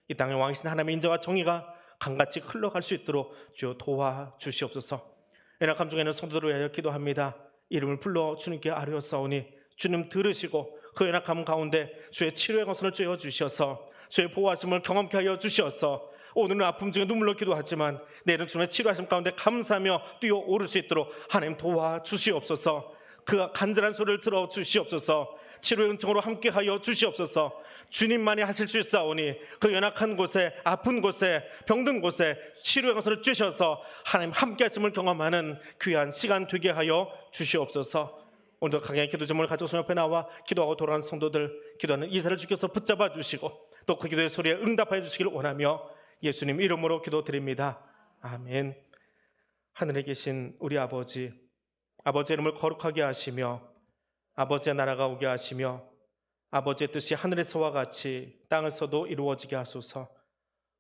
이 땅의 왕이신 하나님의 인자와 정의가 강같이 흘러갈 수 있도록 주여 도와주시옵소서. 연약함 중에 있는 성도들을 위하여 기도합니다. 이름을 불러 주님께 아뢰었사오니 주님 들으시고 그 연약함 가운데 주의 치료의 것을 쬐어 주셔서 주의 보호하심을 경험케 하여 주시어서 오늘은 아픔 중에 눈물로 기도하지만 내일은 주님의 치료하심 가운데 감사하며 뛰어오를 수 있도록 하나님 도와주시옵소서. 그 간절한 소리를 들어주시옵소서. 치료의 은총으로 함께하여 주시옵소서. 주님만이 하실 수 있사오니 그 연약한 곳에, 아픈 곳에, 병든 곳에 치료의 것을 주셔서 하나님 함께 하심을 경험하는 귀한 시간 되게 하여 주시옵소서. 오늘도 강의 기도 제목을 가지고 주님 앞에 나와 기도하고 돌아가는 성도들, 기도하는 이사를 주께서 붙잡아 주시고 또 그 기도의 소리에 응답하여 주시기를 원하며 예수님 이름으로 기도드립니다. 아멘. 하늘에 계신 우리 아버지, 아버지의 이름을 거룩하게 하시며 아버지의 나라가 오게 하시며 아버지의 뜻이 하늘에서와 같이 땅에서도 이루어지게 하소서.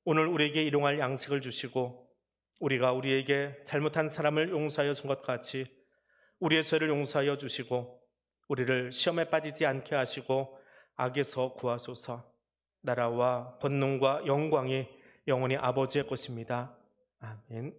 오늘 우리에게 일용할 양식을 주시고 우리가 우리에게 잘못한 사람을 용서하여 준 것 같이 우리의 죄를 용서하여 주시고 우리를 시험에 빠지지 않게 하시고 악에서 구하소서. 나라와 권능과 영광이 영원히 아버지의 것입니다. 아멘.